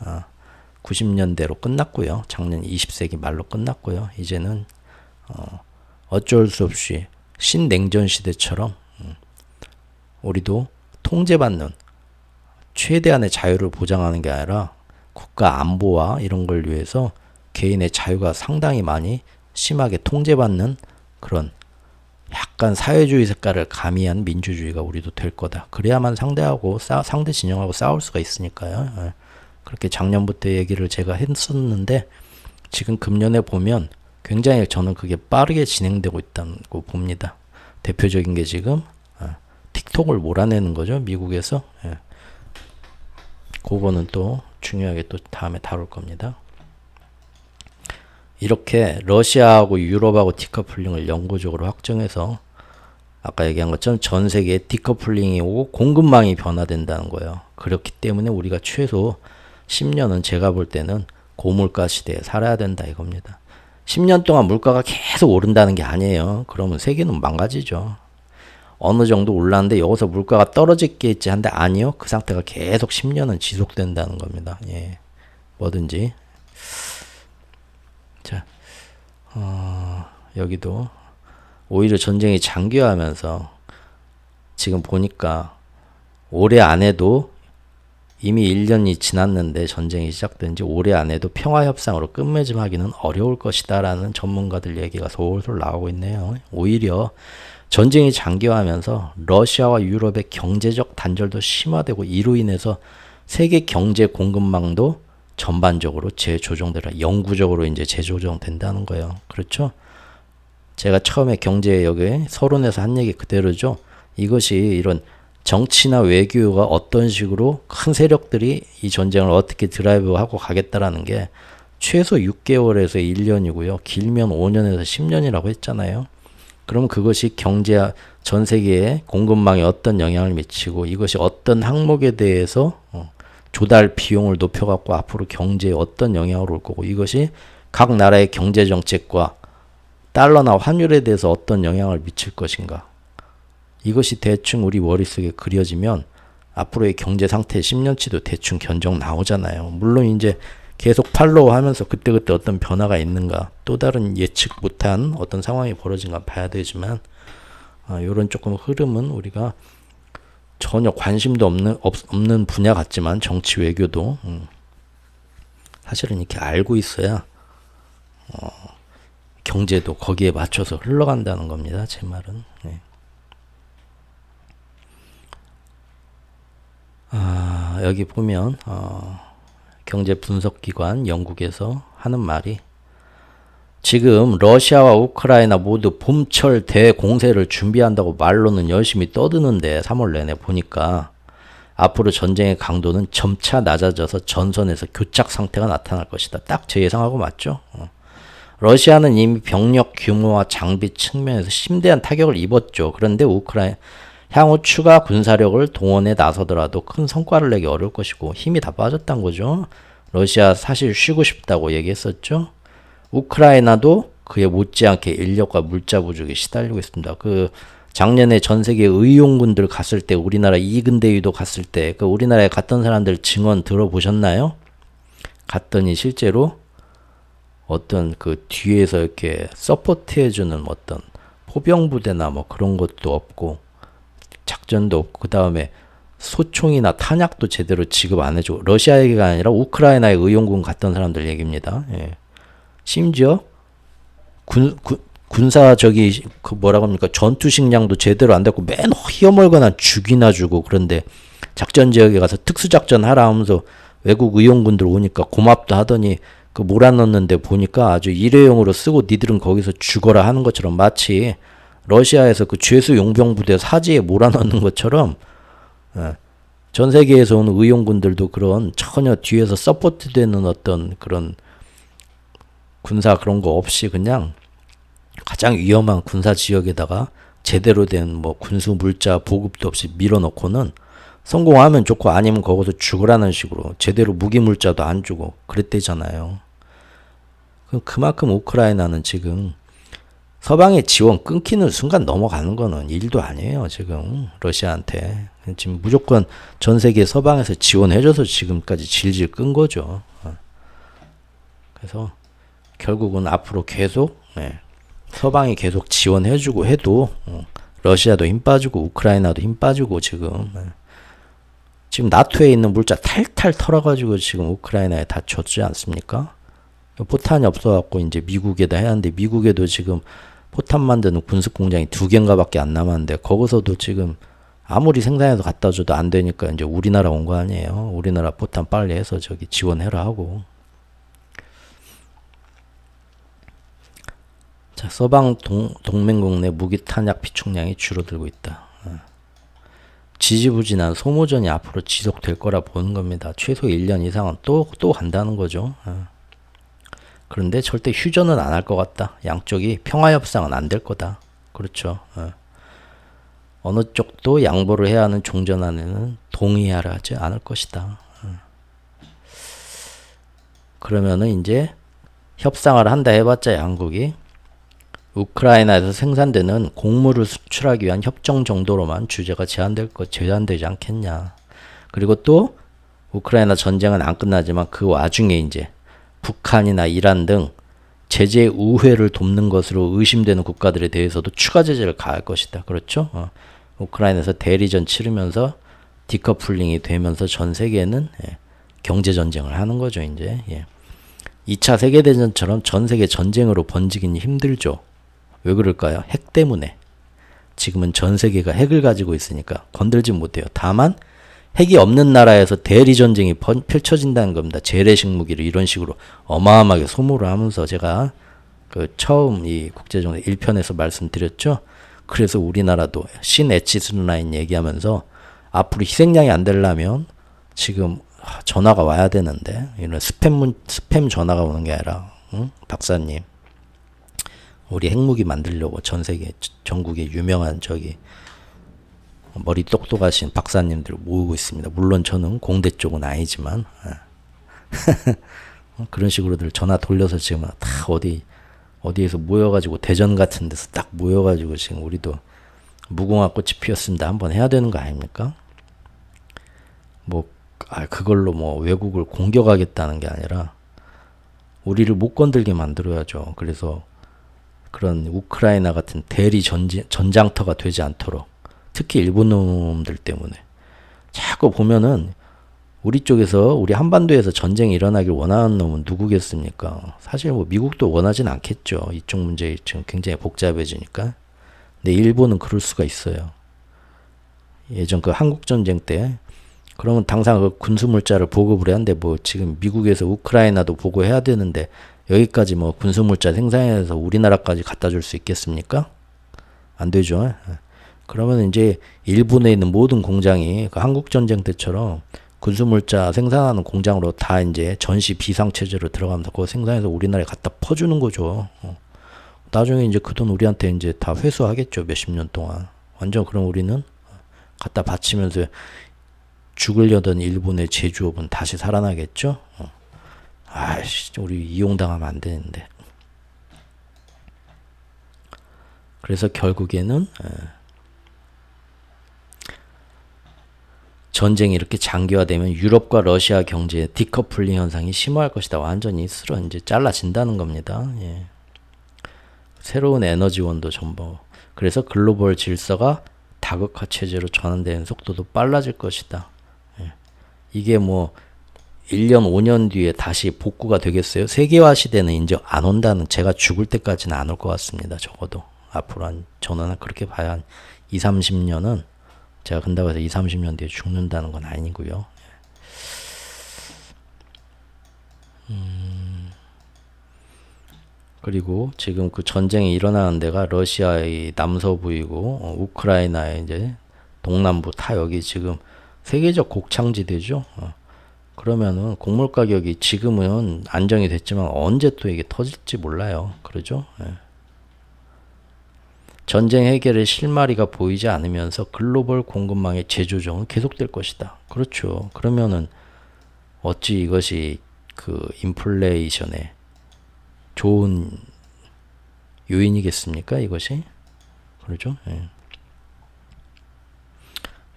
Speaker 1: 90년대로 끝났고요. 작년 20세기 말로 끝났고요. 이제는 어쩔 수 없이 신냉전 시대처럼 우리도 통제받는 최대한의 자유를 보장하는 게 아니라 국가 안보와 이런 걸 위해서 개인의 자유가 상당히 많이 심하게 통제받는 그런 약간 사회주의 색깔을 가미한 민주주의가 우리도 될 거다. 그래야만 상대 진영하고 싸울 수가 있으니까요. 예. 그렇게 작년부터 얘기를 제가 했었는데 지금 금년에 보면 굉장히 저는 그게 빠르게 진행되고 있다고 봅니다. 대표적인 게 지금 틱톡을 몰아내는 거죠. 미국에서. 예. 그거는 또 중요하게 또 다음에 다룰 겁니다. 이렇게 러시아하고 유럽하고 디커플링을 영구적으로 확정해서 아까 얘기한 것처럼 전 세계에 디커플링이 오고 공급망이 변화된다는 거예요. 그렇기 때문에 우리가 최소 10년은 제가 볼 때는 고물가 시대에 살아야 된다 이겁니다. 10년 동안 물가가 계속 오른다는 게 아니에요. 그러면 세계는 망가지죠. 어느 정도 올랐는데 여기서 물가가 떨어지겠지 한데 아니요. 그 상태가 계속 10년은 지속된다는 겁니다. 예. 뭐든지. 자, 여기도 오히려 전쟁이 장기화하면서 지금 보니까 올해 안에도 이미 1년이 지났는데 전쟁이 시작된 지 올해 안에도 평화협상으로 끝맺음하기는 어려울 것이다라는 전문가들 얘기가 솔솔 나오고 있네요. 오히려 전쟁이 장기화하면서 러시아와 유럽의 경제적 단절도 심화되고 이로 인해서 세계 경제 공급망도 전반적으로 재조정되라. 영구적으로 이제 재조정된다는 거예요. 그렇죠? 제가 처음에 경제 여기 서론에서 한 얘기 그대로죠. 이것이 이런 정치나 외교가 어떤 식으로 큰 세력들이 이 전쟁을 어떻게 드라이브하고 가겠다라는 게 최소 6개월에서 1년이고요. 길면 5년에서 10년이라고 했잖아요. 그럼 그것이 경제 전 세계의 공급망에 어떤 영향을 미치고 이것이 어떤 항목에 대해서 조달 비용을 높여갖고 앞으로 경제에 어떤 영향을 올 거고 이것이 각 나라의 경제 정책과 달러나 환율에 대해서 어떤 영향을 미칠 것인가. 이것이 대충 우리 머릿속에 그려지면 앞으로의 경제 상태 10년치도 대충 견적 나오잖아요. 물론 이제 계속 팔로우 하면서 그때그때 어떤 변화가 있는가 또 다른 예측 못한 어떤 상황이 벌어진가 봐야 되지만 이런 조금 흐름은 우리가 전혀 관심도 없는 분야 같지만 정치 외교도 사실은 이렇게 알고 있어야 경제도 거기에 맞춰서 흘러간다는 겁니다. 제 말은. 네. 여기 보면 경제 분석기관 영국에서 하는 말이 지금 러시아와 우크라이나 모두 봄철 대공세를 준비한다고 말로는 열심히 떠드는데 3월 내내 보니까 앞으로 전쟁의 강도는 점차 낮아져서 전선에서 교착 상태가 나타날 것이다. 딱 제 예상하고 맞죠? 러시아는 이미 병력 규모와 장비 측면에서 심대한 타격을 입었죠. 그런데 우크라이나 향후 추가 군사력을 동원해 나서더라도 큰 성과를 내기 어려울 것이고 힘이 다 빠졌단 거죠. 러시아 사실 쉬고 싶다고 얘기했었죠. 우크라이나도 그에 못지않게 인력과 물자 부족에 시달리고 있습니다. 그 작년에 전 세계 의용군들 갔을 때 우리나라 이근대위도 갔을 때 그 우리나라에 갔던 사람들 증언 들어보셨나요? 갔더니 실제로 어떤 그 뒤에서 이렇게 서포트해주는 어떤 포병부대나 뭐 그런 것도 없고 작전도 없고 그 다음에 소총이나 탄약도 제대로 지급 안 해주고 러시아 얘기가 아니라 우크라이나의 의용군 갔던 사람들 얘기입니다. 예. 심지어 군사적이 그 뭐라고 합니까 전투식량도 제대로 안 됐고 맨 희어멀거나 죽이나 주고 그런데 작전 지역에 가서 특수작전 하라 하면서 외국 의용군들 오니까 고맙다 하더니 그 몰아넣는데 보니까 아주 일회용으로 쓰고 니들은 거기서 죽어라 하는 것처럼 마치 러시아에서 그 죄수 용병부대 사지에 몰아넣는 것처럼 전 세계에서 온 의용군들도 그런 전혀 뒤에서 서포트되는 어떤 그런 군사 그런 거 없이 그냥 가장 위험한 군사 지역에다가 제대로 된 뭐 군수 물자 보급도 없이 밀어넣고는 성공하면 좋고 아니면 거기서 죽으라는 식으로 제대로 무기 물자도 안 주고 그랬대잖아요. 그만큼 우크라이나는 지금 서방의 지원 끊기는 순간 넘어가는 거는 일도 아니에요. 지금 러시아한테 지금 무조건 전 세계 서방에서 지원해줘서 지금까지 질질 끈 거죠. 그래서 결국은 앞으로 계속 서방이 계속 지원해주고 해도 러시아도 힘 빠지고 우크라이나도 힘 빠지고 지금 나토에 있는 물자 탈탈 털어가지고 지금 우크라이나에 다 줬지 않습니까? 포탄이 없어갖고 이제 미국에다 해야 하는데 미국에도 지금 포탄 만드는 군수 공장이 2개인가 밖에 안 남았는데 거기서도 지금 아무리 생산해서 갖다 줘도 안 되니까 이제 우리나라 온 거 아니에요. 우리나라 포탄 빨리 해서 저기 지원해라 하고. 자, 서방 동맹국 내 무기 탄약 비축량이 줄어들고 있다. 지지부진한 소모전이 앞으로 지속될 거라 보는 겁니다. 최소 1년 이상은 또 간다는 거죠. 그런데 절대 휴전은 안 할 것 같다. 양쪽이 평화협상은 안 될 거다. 그렇죠. 어느 쪽도 양보를 해야 하는 종전안에는 동의하려 하지 않을 것이다. 그러면은 이제 협상을 한다 해봤자 양국이 우크라이나에서 생산되는 곡물을 수출하기 위한 협정 정도로만 주제가 제한되지 않겠냐. 그리고 또 우크라이나 전쟁은 안 끝나지만 그 와중에 이제 북한이나 이란 등 제재 우회를 돕는 것으로 의심되는 국가들에 대해서도 추가 제재를 가할 것이다. 그렇죠? 우크라이나에서 대리전 치르면서 디커플링이 되면서 전 세계는 경제 전쟁을 하는 거죠. 이제 2차 세계대전처럼 전 세계 전쟁으로 번지기는 힘들죠. 왜 그럴까요? 핵 때문에. 지금은 전 세계가 핵을 가지고 있으니까 건들지 못해요. 다만 핵이 없는 나라에서 대리전쟁이 펼쳐진다는 겁니다. 재래식 무기를 이런 식으로 어마어마하게 소모를 하면서 제가 처음 이 국제정세 1편에서 말씀드렸죠. 그래서 우리나라도 신에치스라인 얘기하면서 앞으로 희생양이 안 되려면 지금 전화가 와야 되는데 이런 스팸 전화가 오는 게 아니라 박사님 우리 핵무기 만들려고 전 세계 전국에 유명한 저기 머리 똑똑하신 박사님들 모으고 있습니다. 물론 저는 공대 쪽은 아니지만 그런 식으로들 전화 돌려서 지금 다 어디에서 모여가지고 대전 같은 데서 딱 모여가지고 지금 우리도 무궁화 꽃이 피었습니다. 한번 해야 되는 거 아닙니까? 그걸로 외국을 공격하겠다는 게 아니라 우리를 못 건들게 만들어야죠. 그래서 그런 우크라이나 같은 대리 전장터가 되지 않도록 특히 일본 놈들 때문에 자꾸 보면은 우리 쪽에서 우리 한반도에서 전쟁이 일어나길 원하는 놈은 누구겠습니까? 사실 미국도 원하진 않겠죠. 이쪽 문제 지금 굉장히 복잡해지니까. 근데 일본은 그럴 수가 있어요. 예전 그 한국 전쟁 때 그러면 당장 그 군수 물자를 보급을 해야 하는데 지금 미국에서 우크라이나도 보고해야 되는데 여기까지 군수 물자 생산해서 우리나라까지 갖다 줄 수 있겠습니까? 안 되죠. 그러면 이제 일본에 있는 모든 공장이 그 한국 전쟁 때처럼 군수 물자 생산하는 공장으로 다 이제 전시 비상 체제로 들어가면서 그거 생산해서 우리나라에 갖다 퍼주는 거죠. 나중에 이제 그 돈 우리한테 이제 다 회수하겠죠. 몇십 년 동안. 완전 그럼 우리는 갖다 바치면서 죽으려던 일본의 제조업은 다시 살아나겠죠. 아이씨, 우리 이용당하면 안 되는데. 그래서 결국에는 전쟁이 이렇게 장기화되면 유럽과 러시아 경제의 디커플링 현상이 심화할 것이다. 완전히 이제 잘라진다는 겁니다. 새로운 에너지원도 전부. 그래서 글로벌 질서가 다극화 체제로 전환되는 속도도 빨라질 것이다. 이게 1년, 5년 뒤에 다시 복구가 되겠어요? 세계화 시대는 이제 안 온다는, 제가 죽을 때까지는 안 올 것 같습니다. 적어도. 앞으로 저는 그렇게 봐야 한 2, 30년은, 제가 근다고 해서 2, 30년 뒤에 죽는다는 건 아니고요. 그리고 지금 그 전쟁이 일어나는 데가 러시아의 남서부이고, 우크라이나의 이제 동남부 다 여기 지금 세계적 곡창지대죠. 그러면은 곡물 가격이 지금은 안정이 됐지만 언제 또 이게 터질지 몰라요. 그러죠? 예. 전쟁 해결의 실마리가 보이지 않으면서 글로벌 공급망의 재조정은 계속될 것이다. 그렇죠. 그러면은 어찌 이것이 그 인플레이션에 좋은 요인이겠습니까? 이것이? 그렇죠? 예.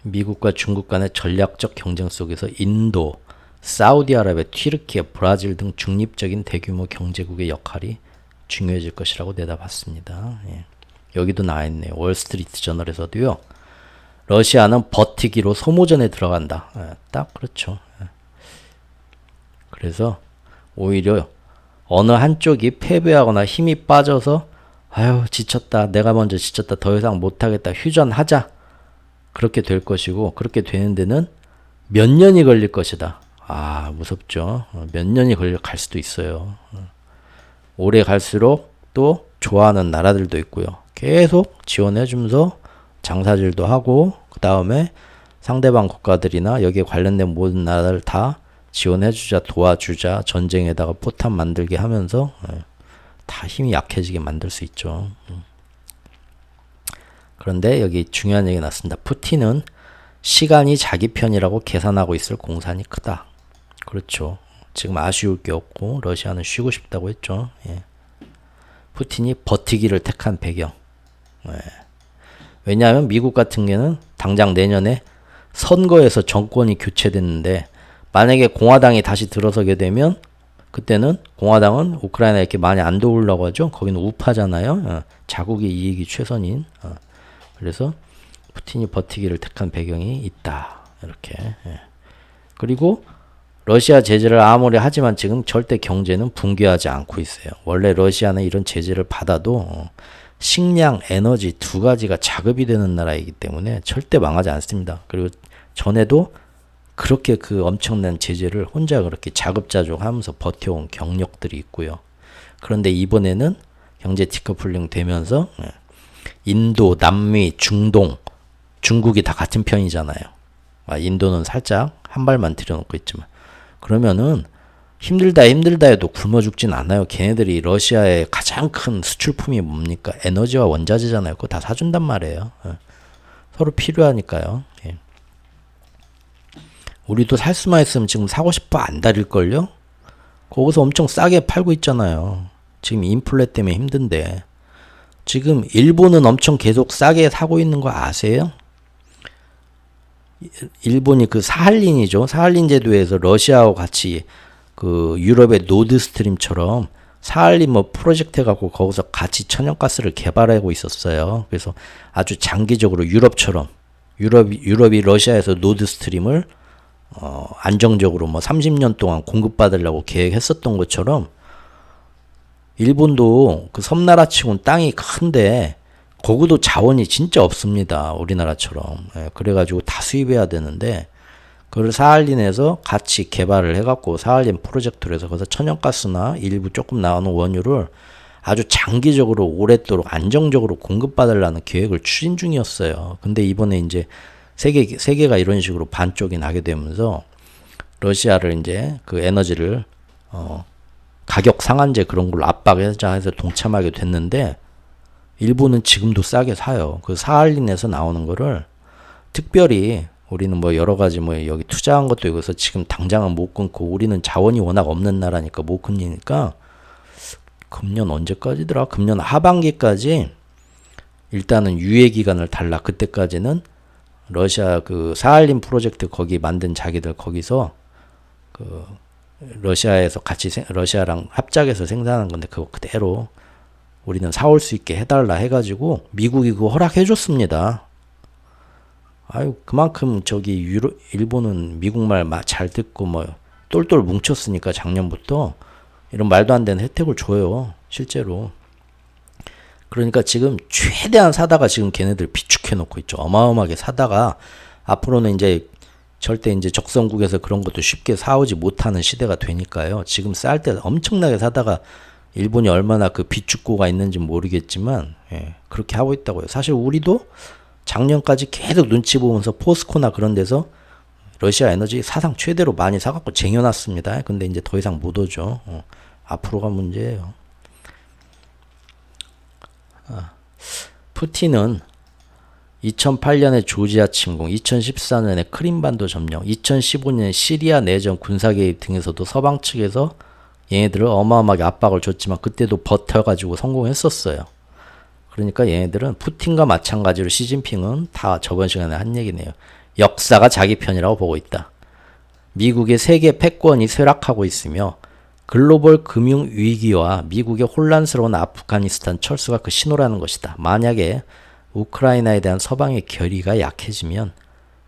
Speaker 1: 미국과 중국 간의 전략적 경쟁 속에서 인도, 사우디아라비아, 튀르키예, 브라질 등 중립적인 대규모 경제국의 역할이 중요해질 것이라고 내다봤습니다. 예. 여기도 나와있네요. 월스트리트 저널에서도요. 러시아는 버티기로 소모전에 들어간다. 예, 딱 그렇죠. 예. 그래서 오히려 어느 한쪽이 패배하거나 힘이 빠져서 아유 지쳤다. 내가 먼저 지쳤다. 더 이상 못하겠다. 휴전하자. 그렇게 될 것이고 그렇게 되는 데는 몇 년이 걸릴 것이다. 아 무섭죠. 몇 년이 갈 수도 있어요. 오래 갈수록 또 좋아하는 나라들도 있고요. 계속 지원해주면서 장사질도 하고 그 다음에 상대방 국가들이나 여기에 관련된 모든 나라들 다 지원해주자 도와주자 전쟁에다가 포탄 만들게 하면서 다 힘이 약해지게 만들 수 있죠. 그런데 여기 중요한 얘기가 났습니다. 푸틴은 시간이 자기 편이라고 계산하고 있을 공산이 크다. 그렇죠. 지금 아쉬울 게 없고 러시아는 쉬고 싶다고 했죠. 예. 푸틴이 버티기를 택한 배경. 예. 왜냐하면 미국 같은 경우는 당장 내년에 선거에서 정권이 교체됐는데 만약에 공화당이 다시 들어서게 되면 그때는 공화당은 우크라이나 이렇게 많이 안 도우려고 하죠. 거기는 우파잖아요. 자국의 이익이 최선인. 그래서 푸틴이 버티기를 택한 배경이 있다. 이렇게. 예. 그리고 러시아 제재를 아무리 하지만 지금 절대 경제는 붕괴하지 않고 있어요. 원래 러시아는 이런 제재를 받아도 식량, 에너지 두 가지가 자급이 되는 나라이기 때문에 절대 망하지 않습니다. 그리고 전에도 그렇게 그 엄청난 제재를 혼자 그렇게 자급자족하면서 버텨온 경력들이 있고요. 그런데 이번에는 경제 디커플링 되면서 인도, 남미, 중동, 중국이 다 같은 편이잖아요. 인도는 살짝 한 발만 들여놓고 있지만 그러면은 힘들다 해도 굶어 죽진 않아요. 걔네들이 러시아의 가장 큰 수출품이 뭡니까? 에너지와 원자재잖아요. 그거 다 사준단 말이에요. 서로 필요하니까요. 예. 우리도 살 수만 있으면 지금 사고 싶어 안 다릴걸요? 거기서 엄청 싸게 팔고 있잖아요. 지금 인플레 때문에 힘든데. 지금 일본은 엄청 계속 싸게 사고 있는 거 아세요? 일본이 그 사할린이죠. 사할린 제도에서 러시아와 같이 그 유럽의 노드스트림처럼 사할린 뭐 프로젝트 해갖고 거기서 같이 천연가스를 개발하고 있었어요. 그래서 아주 장기적으로 유럽처럼 유럽이 러시아에서 노드스트림을 안정적으로 뭐 30년 동안 공급받으려고 계획했었던 것처럼 일본도 그 섬나라 치고는 땅이 큰데 거기도 자원이 진짜 없습니다. 우리나라처럼. 예, 그래가지고 다 수입해야 되는데 그걸 사할린에서 같이 개발을 해갖고 사할린 프로젝트로 해서 거기서 천연가스나 일부 조금 나오는 원유를 아주 장기적으로 오랫도록 안정적으로 공급받으려는 계획을 추진 중이었어요. 근데 이번에 이제 세계가 이런 식으로 반쪽이 나게 되면서 러시아를 이제 그 에너지를 가격 상한제 그런 걸로 압박하자 해서 동참하게 됐는데 일본은 지금도 싸게 사요. 그 사할린에서 나오는 거를 특별히 우리는 뭐 여러 가지 뭐 여기 투자한 것도 있어서 지금 당장은 못 끊고 우리는 자원이 워낙 없는 나라니까 못 끊기니까 금년 언제까지더라? 금년 하반기까지 일단은 유예 기간을 달라. 그때까지는 러시아 그 사할린 프로젝트 거기 만든 자기들 거기서 그 러시아에서 같이 러시아랑 합작해서 생산한 건데 그거 그대로 우리는 사올 수 있게 해달라 해가지고 미국이 그거 허락해줬습니다. 아유 그만큼 저기 일본은 미국 말 잘 듣고 뭐 똘똘 뭉쳤으니까 작년부터 이런 말도 안 되는 혜택을 줘요. 실제로. 그러니까 지금 최대한 사다가 지금 걔네들 비축해 놓고 있죠. 어마어마하게 사다가 앞으로는 이제 절대 이제 적성국에서 그런 것도 쉽게 사오지 못하는 시대가 되니까요. 지금 쌀 때 엄청나게 사다가 일본이 얼마나 그 비축고가 있는지 모르겠지만 예, 그렇게 하고 있다고요. 사실 우리도 작년까지 계속 눈치 보면서 포스코나 그런 데서 러시아 에너지 사상 최대로 많이 사갖고 쟁여놨습니다. 근데 이제 더 이상 못 오죠. 앞으로가 문제예요. 푸틴은 2008년에 조지아 침공, 2014년에 크림반도 점령, 2015년에 시리아 내전 군사개입 등에서도 서방 측에서 얘네들을 어마어마하게 압박을 줬지만 그때도 버텨가지고 성공했었어요. 그러니까 얘네들은 푸틴과 마찬가지로 시진핑은 다 저번 시간에 한 얘기네요. 역사가 자기 편이라고 보고 있다. 미국의 세계 패권이 쇠락하고 있으며 글로벌 금융 위기와 미국의 혼란스러운 아프가니스탄 철수가 그 신호라는 것이다. 만약에 우크라이나에 대한 서방의 결의가 약해지면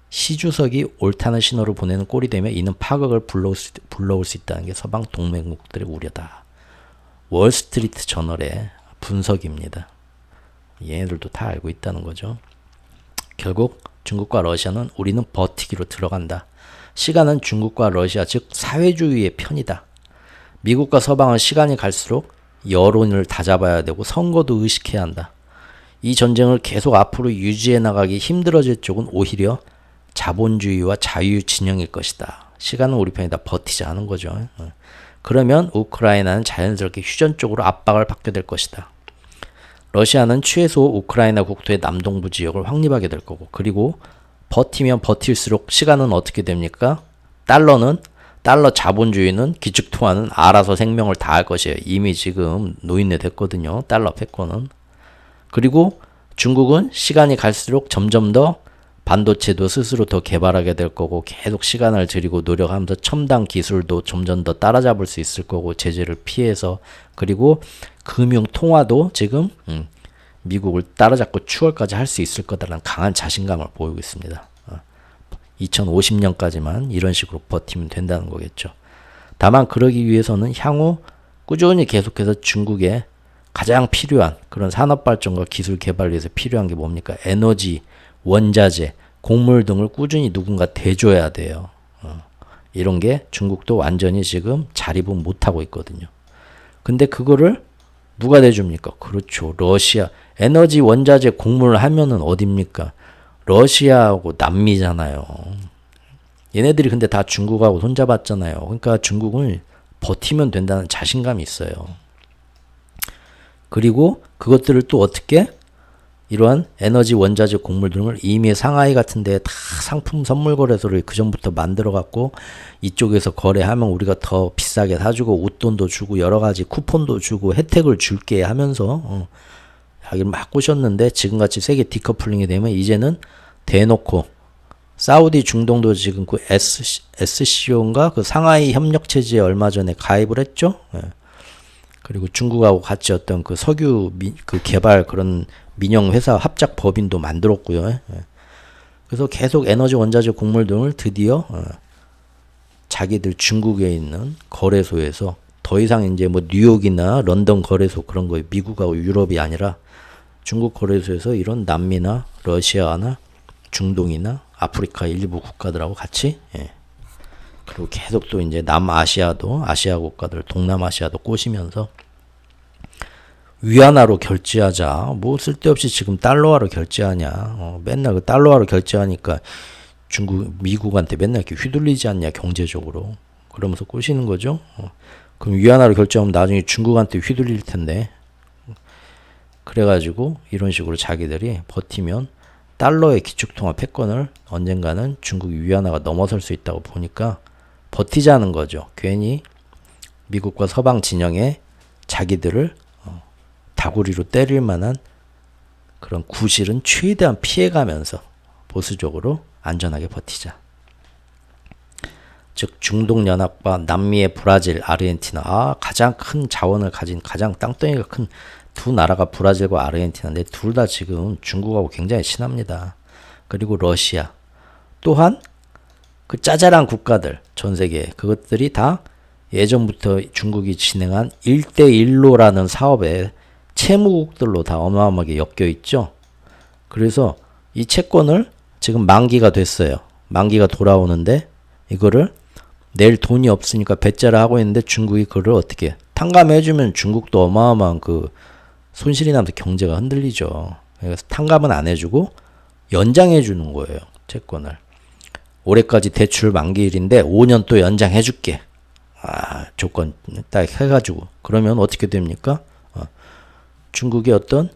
Speaker 1: 시 주석이 옳다는 신호를 보내는 꼴이 되며 이는 파국을 불러올 수 있다는 게 서방 동맹국들의 우려다. 월스트리트 저널의 분석입니다. 얘네들도 다 알고 있다는 거죠. 결국 중국과 러시아는 우리는 버티기로 들어간다. 시간은 중국과 러시아 즉 사회주의의 편이다. 미국과 서방은 시간이 갈수록 여론을 다잡아야 되고 선거도 의식해야 한다. 이 전쟁을 계속 앞으로 유지해 나가기 힘들어질 쪽은 오히려 자본주의와 자유 진영일 것이다. 시간은 우리 편이다. 버티자 하는 거죠. 그러면 우크라이나는 자연스럽게 휴전 쪽으로 압박을 받게 될 것이다. 러시아는 최소 우크라이나 국토의 남동부 지역을 확립하게 될 거고, 그리고 버티면 버틸수록 시간은 어떻게 됩니까? 달러 자본주의는 기축통화는 알아서 생명을 다할 것이에요. 이미 지금 노인네 됐거든요. 달러 패권은. 그리고 중국은 시간이 갈수록 점점 더 반도체도 스스로 더 개발하게 될 거고 계속 시간을 들이고 노력하면서 첨단 기술도 점점 더 따라잡을 수 있을 거고 제재를 피해서, 그리고 금융 통화도 지금 미국을 따라잡고 추월까지 할 수 있을 거다라는 강한 자신감을 보이고 있습니다. 2050년까지만 이런 식으로 버티면 된다는 거겠죠. 다만 그러기 위해서는 향후 꾸준히 계속해서 중국에 가장 필요한 그런 산업발전과 기술 개발을 위해서 필요한 게 뭡니까? 에너지, 원자재, 곡물 등을 꾸준히 누군가 대줘야 돼요. 이런 게 중국도 완전히 지금 자립은 못하고 있거든요. 근데 그거를 누가 대줍니까? 그렇죠. 러시아. 에너지, 원자재, 곡물을 하면은 어딥니까? 러시아하고 남미잖아요. 얘네들이 근데 다 중국하고 손잡았잖아요. 그러니까 중국은 버티면 된다는 자신감이 있어요. 그리고 그것들을 또 어떻게? 이러한 에너지, 원자재, 곡물 등을 이미 상하이 같은 데에 다 상품 선물 거래소를 그전부터 만들어 갖고 이쪽에서 거래하면 우리가 더 비싸게 사주고 웃돈도 주고 여러 가지 쿠폰도 주고 혜택을 줄게 하면서 자기를 막 꼬셨는데, 지금같이 세계 디커플링이 되면 이제는 대놓고 사우디 중동도 지금 그 SCO인가 그 상하이 협력 체제에 얼마 전에 가입을 했죠. 그리고 중국하고 같이 어떤 그 석유 그 개발 그런 민영 회사 합작 법인도 만들었고요. 그래서 계속 에너지, 원자재, 곡물 등을 드디어 자기들 중국에 있는 거래소에서 더 이상 이제 뭐 뉴욕이나 런던 거래소 그런 거 미국하고 유럽이 아니라 중국 거래소에서 이런 남미나 러시아나 중동이나 아프리카 일부 국가들하고 같이 그리고 계속 또 이제 남아시아도 아시아 국가들 동남아시아도 꼬시면서 위안화로 결제하자. 뭐 쓸데없이 지금 달러화로 결제하냐. 맨날 그 달러화로 결제하니까 미국한테 맨날 이렇게 휘둘리지 않냐 경제적으로. 그러면서 꼬시는 거죠. 그럼 위안화로 결제하면 나중에 중국한테 휘둘릴 텐데. 그래가지고 이런 식으로 자기들이 버티면 달러의 기축통화 패권을 언젠가는 중국 위안화가 넘어설 수 있다고 보니까 버티자는 거죠. 괜히 미국과 서방 진영에 자기들을 다구리로 때릴 만한 그런 구실은 최대한 피해가면서 보수적으로 안전하게 버티자. 즉 중동연합과 남미의 브라질, 아르헨티나 가장 큰 자원을 가진 가장 땅덩이가 큰 두 나라가 브라질과 아르헨티나인데 둘 다 지금 중국하고 굉장히 친합니다. 그리고 러시아 또한 그 짜잘한 국가들 전 세계 그것들이 다 예전부터 중국이 진행한 1대1로라는 사업에 채무국들로 다 어마어마하게 엮여 있죠. 그래서 이 채권을 지금 만기가 됐어요. 만기가 돌아오는데 이거를 낼 돈이 없으니까 배째를 하고 있는데 중국이 그걸 어떻게 탕감해주면 중국도 어마어마한 그 손실이 나면서 경제가 흔들리죠. 그래서 탕감은 안 해주고 연장해주는 거예요. 채권을. 올해까지 대출 만기일인데 5년 또 연장해 줄게. 조건 딱 해가지고 그러면 어떻게 됩니까? 중국의 어떤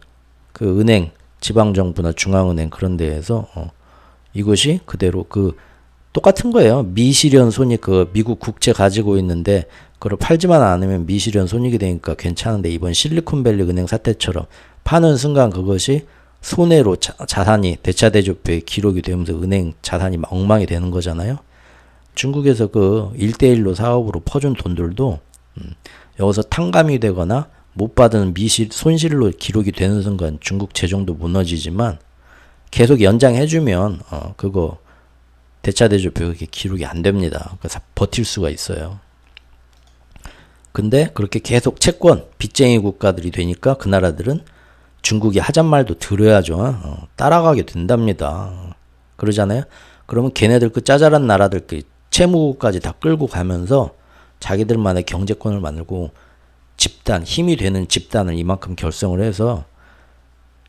Speaker 1: 그 은행, 지방정부나 중앙은행 그런 데에서 이것이 그대로 그 똑같은 거예요. 미실현 손익 그 미국 국채 가지고 있는데 그걸 팔지만 않으면 미실현 손익이 되니까 괜찮은데 이번 실리콘밸리 은행 사태처럼 파는 순간 그것이 손해로 자산이 대차대조표에 기록이 되면서 은행 자산이 엉망이 되는 거잖아요. 중국에서 그 1대1로 사업으로 퍼준 돈들도 여기서 탕감이 되거나 못 받은 손실로 기록이 되는 순간 중국 재정도 무너지지만 계속 연장해주면 그거 대차대조표 그게 기록이 안 됩니다. 그래서 버틸 수가 있어요. 근데 그렇게 계속 채권 빚쟁이 국가들이 되니까 그 나라들은 중국이 하잔 말도 들어야죠. 따라가게 된답니다. 그러잖아요. 그러면 걔네들 그 짜잘한 나라들 그 채무까지 다 끌고 가면서 자기들만의 경제권을 만들고 집단, 힘이 되는 집단을 이만큼 결성을 해서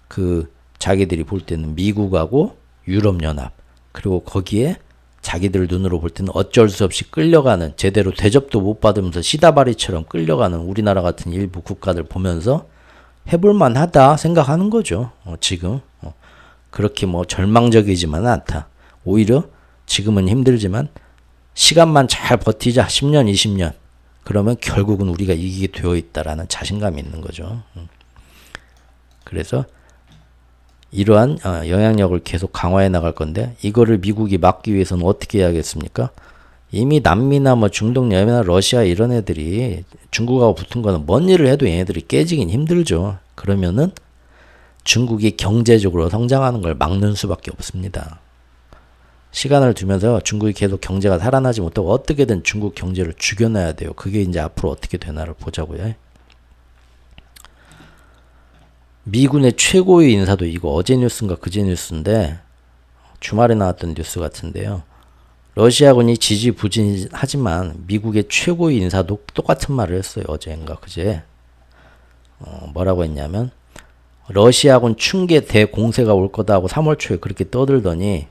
Speaker 1: 그 자기들이 볼 때는 미국하고 유럽연합 그리고 거기에 자기들 눈으로 볼 때는 어쩔 수 없이 끌려가는 제대로 대접도 못 받으면서 시다바리처럼 끌려가는 우리나라 같은 일부 국가들 보면서 해볼만 하다 생각하는 거죠. 지금 그렇게 뭐 절망적이지만은 않다. 오히려 지금은 힘들지만 시간만 잘 버티자 10년 20년 그러면 결국은 우리가 이기게 되어 있다라는 자신감이 있는 거죠. 그래서 이러한 영향력을 계속 강화해 나갈 건데 이거를 미국이 막기 위해서는 어떻게 해야겠습니까? 이미 남미나 뭐 중동 여미나 러시아 이런 애들이 중국하고 붙은 거는 뭔 일을 해도 얘네들이 깨지긴 힘들죠. 그러면은 중국이 경제적으로 성장하는 걸 막는 수밖에 없습니다. 시간을 두면서 중국이 계속 경제가 살아나지 못하고 어떻게든 중국 경제를 죽여놔야 돼요. 그게 이제 앞으로 어떻게 되나를 보자고요. 미군의 최고위 인사도 이거 어제 뉴스인가 그제 뉴스인데 주말에 나왔던 뉴스 같은데요. 러시아군이 지지부진하지만 미국의 최고위 인사도 똑같은 말을 했어요. 어제인가 그제. 뭐라고 했냐면 러시아군 충계 대공세가 올 거다 하고 3월 초에 그렇게 떠들더니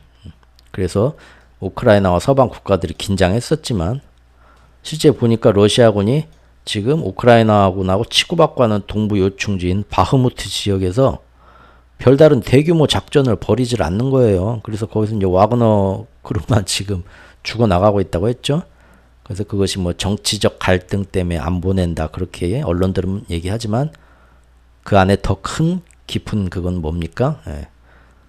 Speaker 1: 그래서 우크라이나와 서방 국가들이 긴장했었지만 실제 보니까 러시아군이 지금 우크라이나군하고 치고받고 하는 동부 요충지인 바흐무트 지역에서 별다른 대규모 작전을 벌이질 않는 거예요. 그래서 거기서 이제 와그너 그룹만 지금 죽어나가고 있다고 했죠. 그래서 그것이 뭐 정치적 갈등 때문에 안 보낸다 그렇게 언론들은 얘기하지만 그 안에 더 큰 깊은 그건 뭡니까?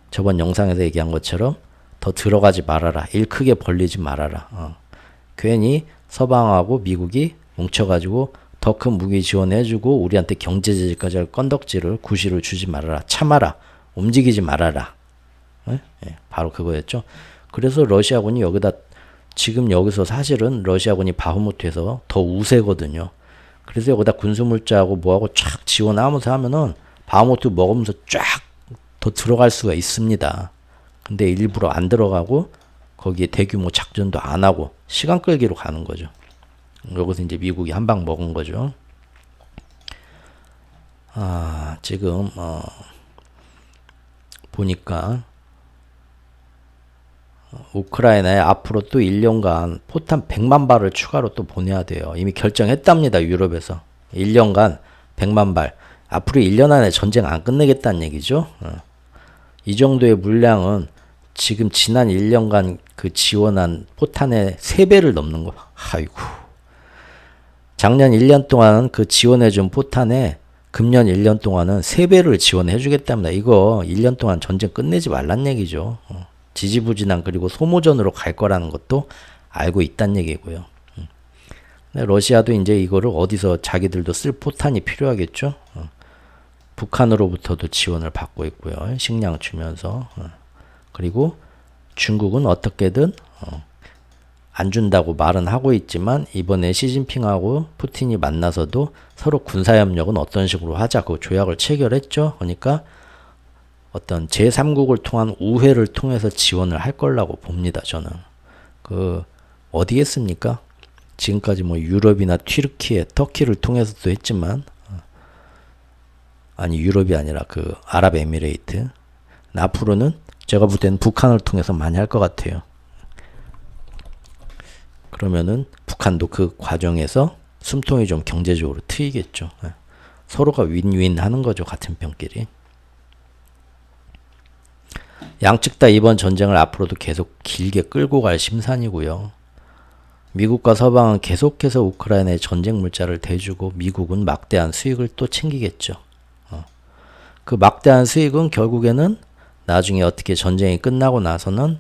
Speaker 1: 저번 영상에서 얘기한 것처럼 더 들어가지 말아라. 일 크게 벌리지 말아라. 괜히 서방하고 미국이 뭉쳐가지고 더 큰 무기 지원해주고 우리한테 경제제재까지 할 건덕지를 구실을 주지 말아라. 참아라. 움직이지 말아라. 바로 그거였죠. 그래서 러시아군이 여기다 지금 여기서 사실은 러시아군이 바흐무트에서 더 우세거든요. 그래서 여기다 군수물자하고 뭐하고 쫙 지원하면서 하면은 바흐무트 먹으면서 쫙 더 들어갈 수가 있습니다. 근데 일부러 안 들어가고 거기에 대규모 작전도 안 하고 시간 끌기로 가는 거죠. 여기서 이제 미국이 한 방 먹은 거죠. 지금 보니까 우크라이나에 앞으로 또 1년간 포탄 100만 발을 추가로 또 보내야 돼요. 이미 결정했답니다. 유럽에서. 1년간 100만 발. 앞으로 1년 안에 전쟁 안 끝내겠다는 얘기죠. 이 정도의 물량은 지금 지난 1년간 그 지원한 포탄의 3배를 넘는 거. 아이고. 작년 1년 동안 그 지원해준 포탄에 금년 1년 동안은 3배를 지원해주겠답니다. 이거 1년 동안 전쟁 끝내지 말란 얘기죠. 지지부진한 그리고 소모전으로 갈 거라는 것도 알고 있단 얘기고요. 러시아도 이제 이거를 어디서 자기들도 쓸 포탄이 필요하겠죠. 북한으로부터도 지원을 받고 있고요. 식량 주면서. 그리고 중국은 어떻게든 안 준다고 말은 하고 있지만 이번에 시진핑하고 푸틴이 만나서도 서로 군사협력은 어떤 식으로 하자 그 조약을 체결했죠. 그러니까 어떤 제3국을 통한 우회를 통해서 지원을 할 거라고 봅니다. 저는. 그 어디 했습니까? 지금까지 뭐 유럽이나 튀르키예, 터키를 통해서도 했지만 아니 유럽이 아니라 그 아랍에미레이트. 앞으로는 제가 볼 때는 북한을 통해서 많이 할 것 같아요. 그러면은 북한도 그 과정에서 숨통이 좀 경제적으로 트이겠죠. 서로가 윈윈 하는 거죠. 같은 편끼리. 양측 다 이번 전쟁을 앞으로도 계속 길게 끌고 갈 심산이고요. 미국과 서방은 계속해서 우크라이나의 전쟁 물자를 대주고 미국은 막대한 수익을 또 챙기겠죠. 그 막대한 수익은 결국에는 나중에 어떻게 전쟁이 끝나고 나서는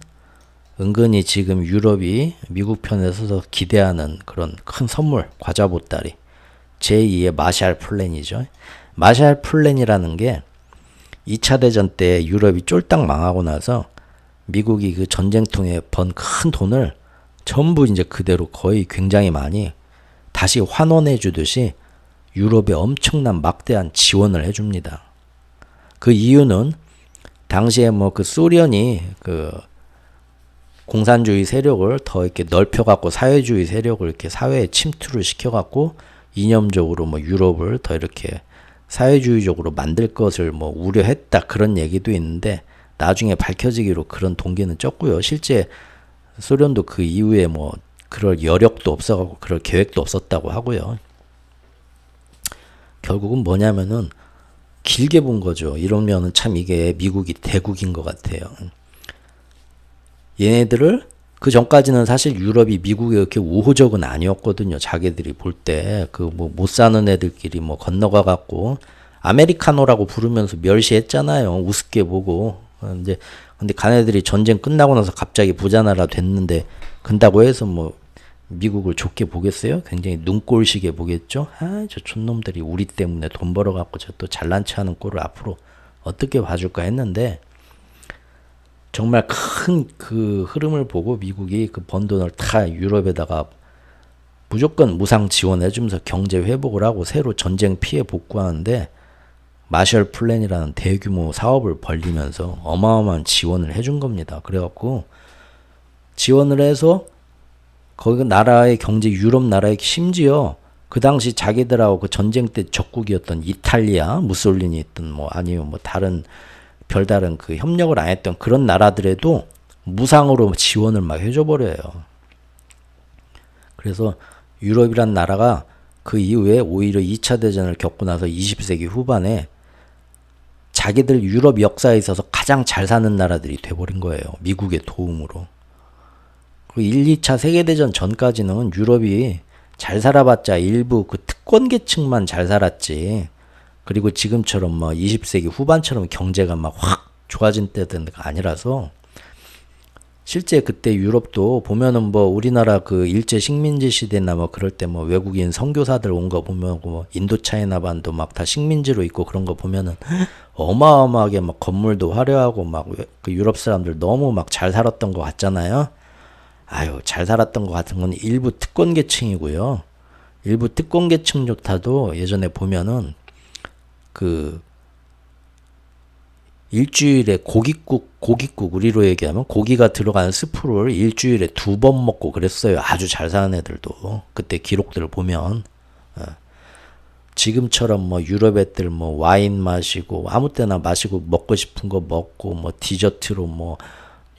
Speaker 1: 은근히 지금 유럽이 미국 편에 서서 기대하는 그런 큰 선물, 과자 보따리, 제2의 마샬 플랜이죠. 마샬 플랜이라는 게 2차 대전 때 유럽이 쫄딱 망하고 나서 미국이 그 전쟁통에 번 큰 돈을 전부 이제 그대로 거의 굉장히 많이 다시 환원해 주듯이 유럽에 엄청난 막대한 지원을 해줍니다. 그 이유는 당시에 뭐 그 소련이 그 공산주의 세력을 더 이렇게 넓혀갖고 사회주의 세력을 이렇게 사회에 침투를 시켜갖고 이념적으로 뭐 유럽을 더 이렇게 사회주의적으로 만들 것을 뭐 우려했다 그런 얘기도 있는데 나중에 밝혀지기로 그런 동기는 적고요. 실제 소련도 그 이후에 뭐 그럴 여력도 없어가고 그럴 계획도 없었다고 하고요. 결국은 뭐냐면은 길게 본 거죠. 이러면은 참 이게 미국이 대국인 것 같아요. 얘네들을 그 전까지는 사실 유럽이 미국에 그렇게 우호적은 아니었거든요. 자기들이 볼 때 그 뭐 못 사는 애들끼리 뭐 건너가 갖고 아메리카노라고 부르면서 멸시했잖아요. 우습게 보고. 이제 근데 가네들이 전쟁 끝나고 나서 갑자기 부자 나라 됐는데 근다고 해서 뭐 미국을 좋게 보겠어요? 굉장히 눈꼴시게 보겠죠? 아, 저 촌놈들이 우리 때문에 돈 벌어 갖고 저 또 잘난 체 하는 꼴을 앞으로 어떻게 봐줄까 했는데 정말 큰 그 흐름을 보고 미국이 그 번 돈을 다 유럽에다가 무조건 무상 지원해주면서 경제 회복을 하고 새로 전쟁 피해 복구하는데 마셜 플랜이라는 대규모 사업을 벌리면서 어마어마한 지원을 해준 겁니다. 그래갖고 지원을 해서 거기 나라의 경제 유럽 나라의 심지어 그 당시 자기들하고 그 전쟁 때 적국이었던 이탈리아 무솔리니 있던 뭐 아니면 뭐 다른 별다른 그 협력을 안 했던 그런 나라들에도 무상으로 지원을 막 해줘버려요. 그래서 유럽이란 나라가 그 이후에 오히려 2차 대전을 겪고 나서 20세기 후반에 자기들 유럽 역사에 있어서 가장 잘 사는 나라들이 돼버린 거예요. 미국의 도움으로. 그 1, 2차 세계대전 전까지는 유럽이 잘 살아봤자 일부 그 특권 계층만 잘 살았지. 그리고 지금처럼 뭐 20세기 후반처럼 경제가 막 확 좋아진 때가 아니라서 실제 그때 유럽도 보면은 뭐 우리나라 그 일제 식민지 시대나 뭐 그럴 때 뭐 외국인 선교사들 온 거 보면 뭐 인도차이나 반도 막 다 식민지로 있고 그런 거 보면은 어마어마하게 막 건물도 화려하고 막 그 유럽 사람들 너무 막 잘 살았던 것 같잖아요. 아유, 잘 살았던 것 같은 건 일부 특권 계층이고요. 일부 특권 계층조차도 예전에 보면은 그 일주일에 고깃국 우리로 얘기하면 고기가 들어간 스프를 일주일에 2번 먹고 그랬어요. 아주 잘 사는 애들도 그때 기록들을 보면 지금처럼 뭐 유럽 애들 뭐 와인 마시고 아무 때나 마시고 먹고 싶은 거 먹고 뭐 디저트로 뭐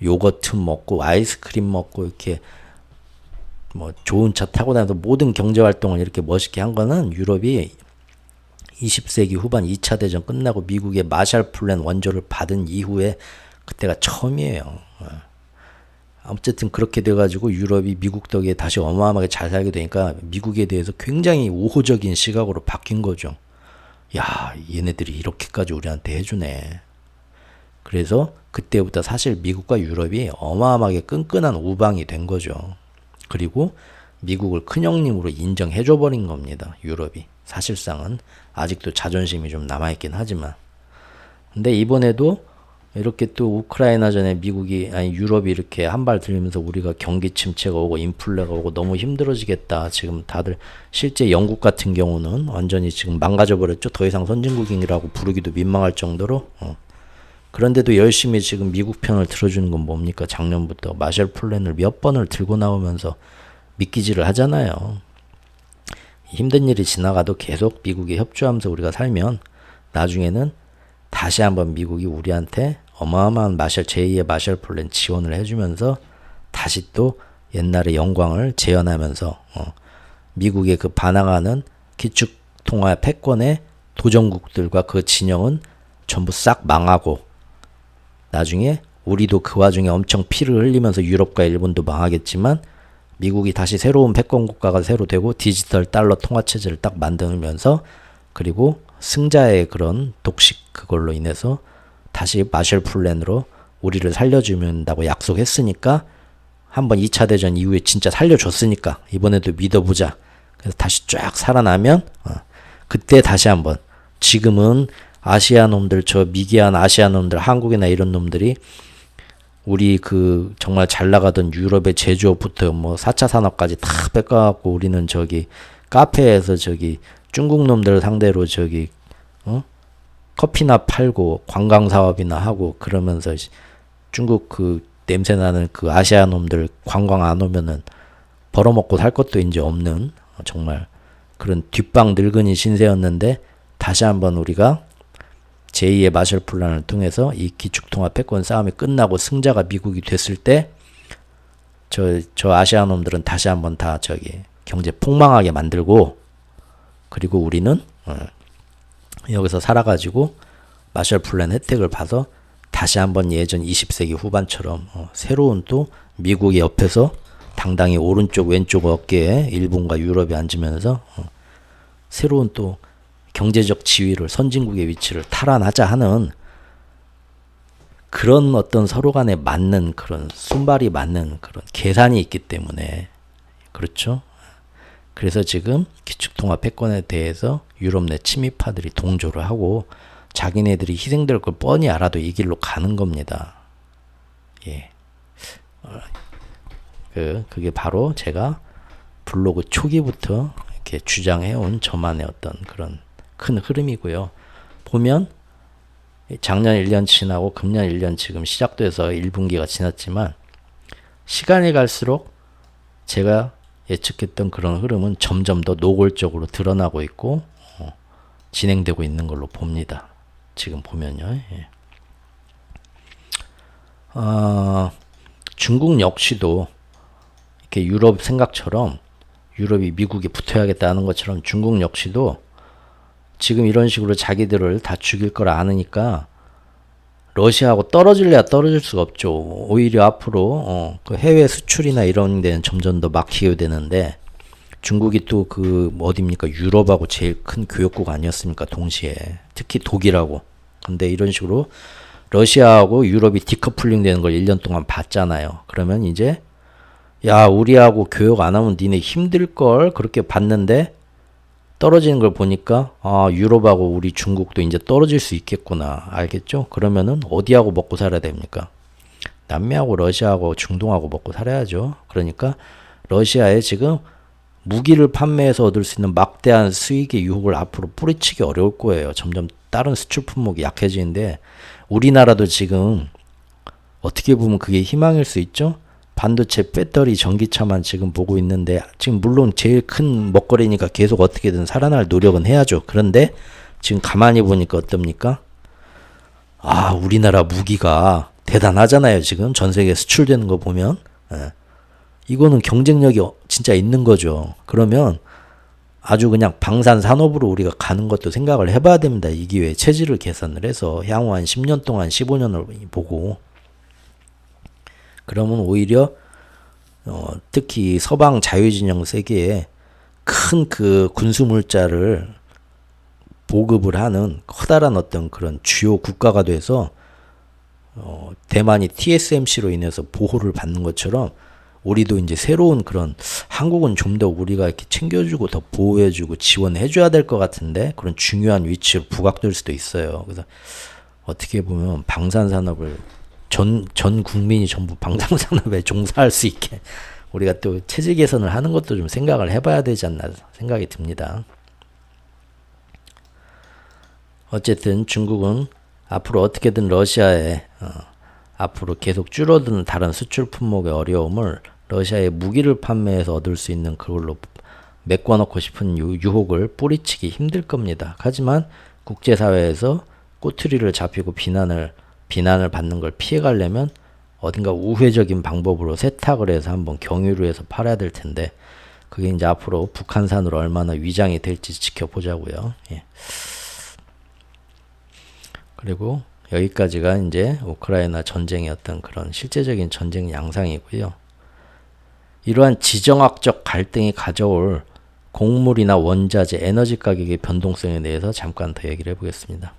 Speaker 1: 요거트 먹고 아이스크림 먹고 이렇게 뭐 좋은 차 타고 다녀서 모든 경제 활동을 이렇게 멋있게 한 거는 유럽이 20세기 후반 2차 대전 끝나고 미국의 마샬 플랜 원조를 받은 이후에 그때가 처음이에요. 어쨌든 그렇게 돼가지고 유럽이 미국 덕에 다시 어마어마하게 잘 살게 되니까 미국에 대해서 굉장히 우호적인 시각으로 바뀐 거죠. 야, 얘네들이 이렇게까지 우리한테 해주네. 그래서 그때부터 사실 미국과 유럽이 어마어마하게 끈끈한 우방이 된 거죠. 그리고 미국을 큰형님으로 인정해줘 버린 겁니다. 유럽이. 사실상은 아직도 자존심이 좀 남아있긴 하지만 근데 이번에도 이렇게 또 우크라이나전에 유럽이 이렇게 한 발 들면서 우리가 경기 침체가 오고 인플레가 오고 너무 힘들어지겠다. 지금 다들 실제 영국 같은 경우는 완전히 지금 망가져 버렸죠. 더 이상 선진국이라고 부르기도 민망할 정도로. 그런데도 열심히 지금 미국 편을 들어주는 건 뭡니까? 작년부터 마셜 플랜을 몇 번을 들고 나오면서 믿기지를 하잖아요. 힘든 일이 지나가도 계속 미국에 협조하면서 우리가 살면 나중에는 다시 한번 미국이 우리한테 어마어마한 제2의 마셜 플랜 지원을 해주면서 다시 또 옛날의 영광을 재현하면서 미국의 그 반항하는 기축통화 패권의 도전국들과 그 진영은 전부 싹 망하고 나중에 우리도 그 와중에 엄청 피를 흘리면서 유럽과 일본도 망하겠지만 미국이 다시 새로운 패권 국가가 새로 되고 디지털 달러 통화 체제를 딱 만들면서 그리고 승자의 그런 독식 그걸로 인해서 다시 마셜 플랜으로 우리를 살려주면다고 약속했으니까 한번 2차 대전 이후에 진짜 살려줬으니까 이번에도 믿어보자. 그래서 다시 쫙 살아나면 그때 다시 한번 지금은 아시아 놈들 저 미개한 아시아 놈들 한국이나 이런 놈들이 우리 그 정말 잘 나가던 유럽의 제조업부터 뭐 4차 산업까지 다 뺏겨갖고 우리는 저기 카페에서 저기 중국 놈들 상대로 저기 커피나 팔고 관광 사업이나 하고 그러면서 중국 그 냄새 나는 그 아시아 놈들 관광 안 오면은 벌어먹고 살 것도 이제 없는 정말 그런 뒷방 늙은이 신세였는데 다시 한번 우리가 제2의 마셜 플랜을 통해서 이 기축통화 패권 싸움이 끝나고 승자가 미국이 됐을 때 저 아시아 놈들은 다시 한번 다 저기 경제 폭망하게 만들고 그리고 우리는 여기서 살아가지고 마셜 플랜 혜택을 받아 다시 한번 예전 20세기 후반처럼 새로운 또 미국의 옆에서 당당히 오른쪽 왼쪽 어깨에 일본과 유럽이 앉으면서 새로운 또 경제적 지위를 선진국의 위치를 탈환하자 하는 그런 어떤 서로 간에 맞는 그런 순발이 맞는 그런 계산이 있기 때문에 그렇죠. 그래서 지금 기축통화 패권에 대해서 유럽 내 친미파들이 동조를 하고 자기네들이 희생될 걸 뻔히 알아도 이 길로 가는 겁니다. 예. 그게 바로 제가 블로그 초기부터 이렇게 주장해온 저만의 어떤 그런 큰 흐름이고요. 보면 작년 1년 지나고 금년 1년 지금 시작돼서 1분기가 지났지만 시간이 갈수록 제가 예측했던 그런 흐름은 점점 더 노골적으로 드러나고 있고 진행되고 있는 걸로 봅니다. 지금 보면요. 예. 중국 역시도 이렇게 유럽 생각처럼 유럽이 미국에 붙어야겠다는 것처럼 중국 역시도 지금 이런 식으로 자기들을 다 죽일 걸 아느니까 러시아하고 떨어질래야 떨어질 수가 없죠. 오히려 앞으로 그 해외 수출이나 이런 데는 점점 더 막히게 되는데 중국이 또 그 어디입니까? 유럽하고 제일 큰 교역국 아니었습니까? 동시에 특히 독일하고. 근데 이런 식으로 러시아하고 유럽이 디커플링 되는 걸 1년 동안 봤잖아요. 그러면 이제 야 우리하고 교역 안 하면 니네 힘들걸 그렇게 봤는데 떨어지는 걸 보니까 유럽하고 우리 중국도 이제 떨어질 수 있겠구나. 알겠죠? 그러면은 어디하고 먹고 살아야 됩니까? 남미하고 러시아하고 중동하고 먹고 살아야죠. 그러니까 러시아에 지금 무기를 판매해서 얻을 수 있는 막대한 수익의 유혹을 앞으로 뿌리치기 어려울 거예요. 점점 다른 수출 품목이 약해지는데 우리나라도 지금 어떻게 보면 그게 희망일 수 있죠? 반도체, 배터리, 전기차만 지금 보고 있는데 지금 물론 제일 큰 먹거리니까 계속 어떻게든 살아날 노력은 해야죠. 그런데 지금 가만히 보니까 어떻습니까? 우리나라 무기가 대단하잖아요. 지금 전 세계 수출되는 거 보면 이거는 경쟁력이 진짜 있는 거죠. 그러면 아주 그냥 방산 산업으로 우리가 가는 것도 생각을 해봐야 됩니다. 이 기회에 체질을 개선을 해서 향후 한 10년 동안 15년을 보고 그러면 오히려 특히 서방 자유진영 세계에 큰 그 군수물자를 보급을 하는 커다란 어떤 그런 주요 국가가 돼서 대만이 TSMC로 인해서 보호를 받는 것처럼 우리도 이제 새로운 그런 한국은 좀 더 우리가 이렇게 챙겨주고 더 보호해주고 지원해줘야 될 것 같은데 그런 중요한 위치로 부각될 수도 있어요. 그래서 어떻게 보면 방산산업을 전 국민이 전부 방산산업에 종사할 수 있게 우리가 또 체질 개선을 하는 것도 좀 생각을 해봐야 되지 않나 생각이 듭니다. 어쨌든 중국은 앞으로 어떻게든 러시아에 앞으로 계속 줄어드는 다른 수출 품목의 어려움을 러시아에 무기를 판매해서 얻을 수 있는 그걸로 메꿔놓고 싶은 유혹을 뿌리치기 힘들 겁니다. 하지만 국제사회에서 꼬투리를 잡히고 비난을 받는 걸 피해가려면 어딘가 우회적인 방법으로 세탁을 해서 한번 경유를 해서 팔아야 될 텐데 그게 이제 앞으로 북한산으로 얼마나 위장이 될지 지켜보자고요. 예. 그리고 여기까지가 이제 우크라이나 전쟁의 어떤 그런 실제적인 전쟁 양상이고요. 이러한 지정학적 갈등이 가져올 곡물이나 원자재, 에너지 가격의 변동성에 대해서 잠깐 더 얘기를 해보겠습니다.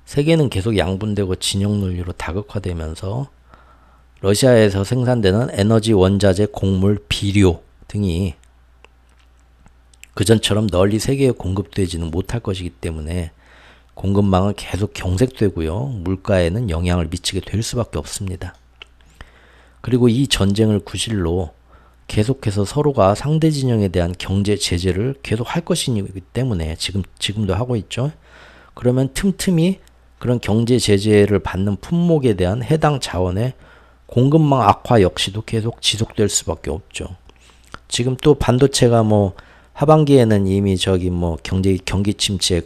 Speaker 1: 세계는 계속 양분되고 진영 논리로 다극화되면서 러시아에서 생산되는 에너지, 원자재, 곡물, 비료 등이 그전처럼 널리 세계에 공급되지는 못할 것이기 때문에 공급망은 계속 경색되고요. 물가에는 영향을 미치게 될 수밖에 없습니다. 그리고 이 전쟁을 구실로 계속해서 서로가 상대 진영에 대한 경제 제재를 계속 할 것이기 때문에 지금도 하고 있죠. 그러면 틈틈이 그런 경제 제재를 받는 품목에 대한 해당 자원의 공급망 악화 역시도 계속 지속될 수밖에 없죠. 지금 또 반도체가 뭐 하반기에는 이미 경기 침체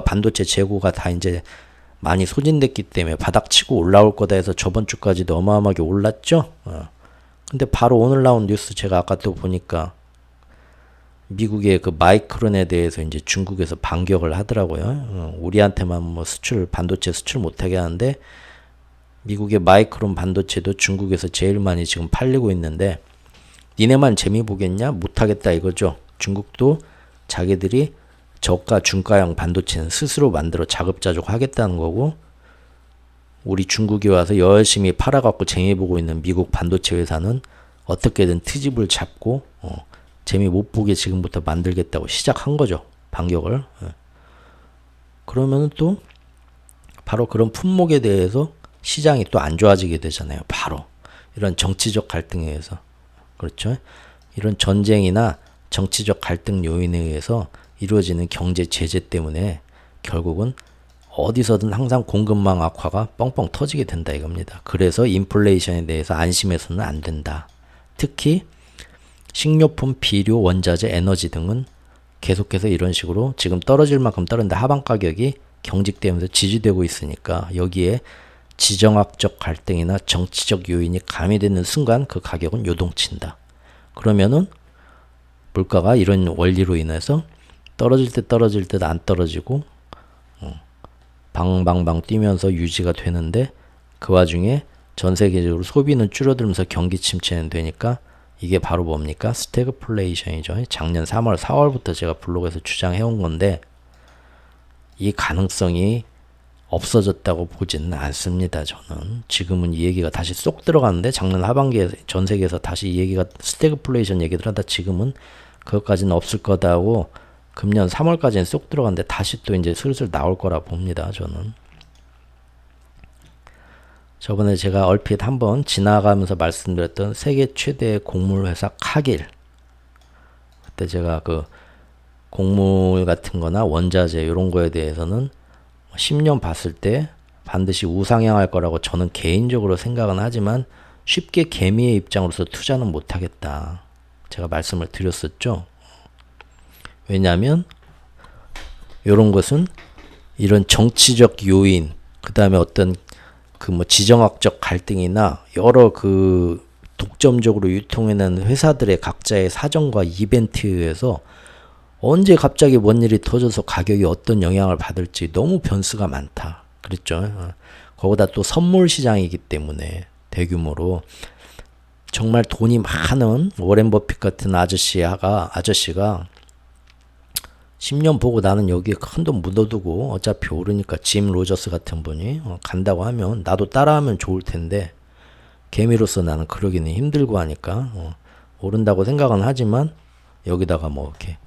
Speaker 1: 반도체 재고가 다 이제 많이 소진됐기 때문에 바닥치고 올라올 거다 해서 저번 주까지도 어마어마하게 올랐죠. 근데 바로 오늘 나온 뉴스 제가 아까 또 보니까 미국의 그 마이크론에 대해서 이제 중국에서 반격을 하더라고요. 우리한테만 뭐 반도체 수출 못하게 하는데 미국의 마이크론 반도체도 중국에서 제일 많이 지금 팔리고 있는데 니네만 재미 보겠냐? 못하겠다 이거죠. 중국도 자기들이 저가 중가형 반도체는 스스로 만들어 자급자족 하겠다는 거고 우리 중국에 와서 열심히 팔아갖고 재미 보고 있는 미국 반도체 회사는 어떻게든 트집을 잡고 재미 못 보게 지금부터 만들겠다고 시작한 거죠. 반격을. 그러면 또 바로 그런 품목에 대해서 시장이 또 안 좋아지게 되잖아요. 바로 이런 정치적 갈등에 의해서. 그렇죠? 이런 전쟁이나 정치적 갈등 요인에 의해서 이루어지는 경제 제재 때문에 결국은 어디서든 항상 공급망 악화가 뻥뻥 터지게 된다 이겁니다. 그래서 인플레이션에 대해서 안심해서는 안 된다. 특히 식료품, 비료, 원자재, 에너지 등은 계속해서 이런 식으로 지금 떨어질 만큼 떨어졌는데 하방 가격이 경직되면서 지지되고 있으니까 여기에 지정학적 갈등이나 정치적 요인이 가미되는 순간 그 가격은 요동친다. 그러면은 물가가 이런 원리로 인해서 떨어질 때 안 떨어지고 방방방 뛰면서 유지가 되는데 그 와중에 전 세계적으로 소비는 줄어들면서 경기 침체는 되니까 이게 바로 뭡니까? 스태그플레이션이죠. 작년 3월, 4월부터 제가 블로그에서 주장해온 건데 이 가능성이 없어졌다고 보지는 않습니다. 저는 지금은 이 얘기가 다시 쏙 들어가는데 작년 하반기에 전 세계에서 다시 이 얘기가 스태그플레이션 얘기를 하다 지금은 그것까지는 없을 거다고 금년 3월까지는 쏙 들어갔는데 다시 또 이제 슬슬 나올 거라 봅니다. 저는 저번에 제가 얼핏 한번 지나가면서 말씀드렸던 세계 최대의 곡물 회사 카길, 그때 제가 그 곡물 같은 거나 원자재 이런 거에 대해서는 10년 봤을 때 반드시 우상향할 거라고 저는 개인적으로 생각은 하지만 쉽게 개미의 입장으로서 투자는 못하겠다. 제가 말씀을 드렸었죠. 왜냐하면 이런 것은 이런 정치적 요인, 그 다음에 어떤 그 뭐 지정학적 갈등이나 여러 그 독점적으로 유통해낸 회사들의 각자의 사정과 이벤트에 의해서 언제 갑자기 뭔 일이 터져서 가격이 어떤 영향을 받을지 너무 변수가 많다. 그랬죠. 거기다 또 선물 시장이기 때문에 대규모로 정말 돈이 많은 워렌 버핏 같은 아저씨가 10년 보고 나는 여기에 큰 돈 묻어두고 어차피 오르니까 짐 로저스 같은 분이 간다고 하면 나도 따라하면 좋을 텐데 개미로서 나는 그러기는 힘들고 하니까 오른다고 생각은 하지만 여기다가 뭐 이렇게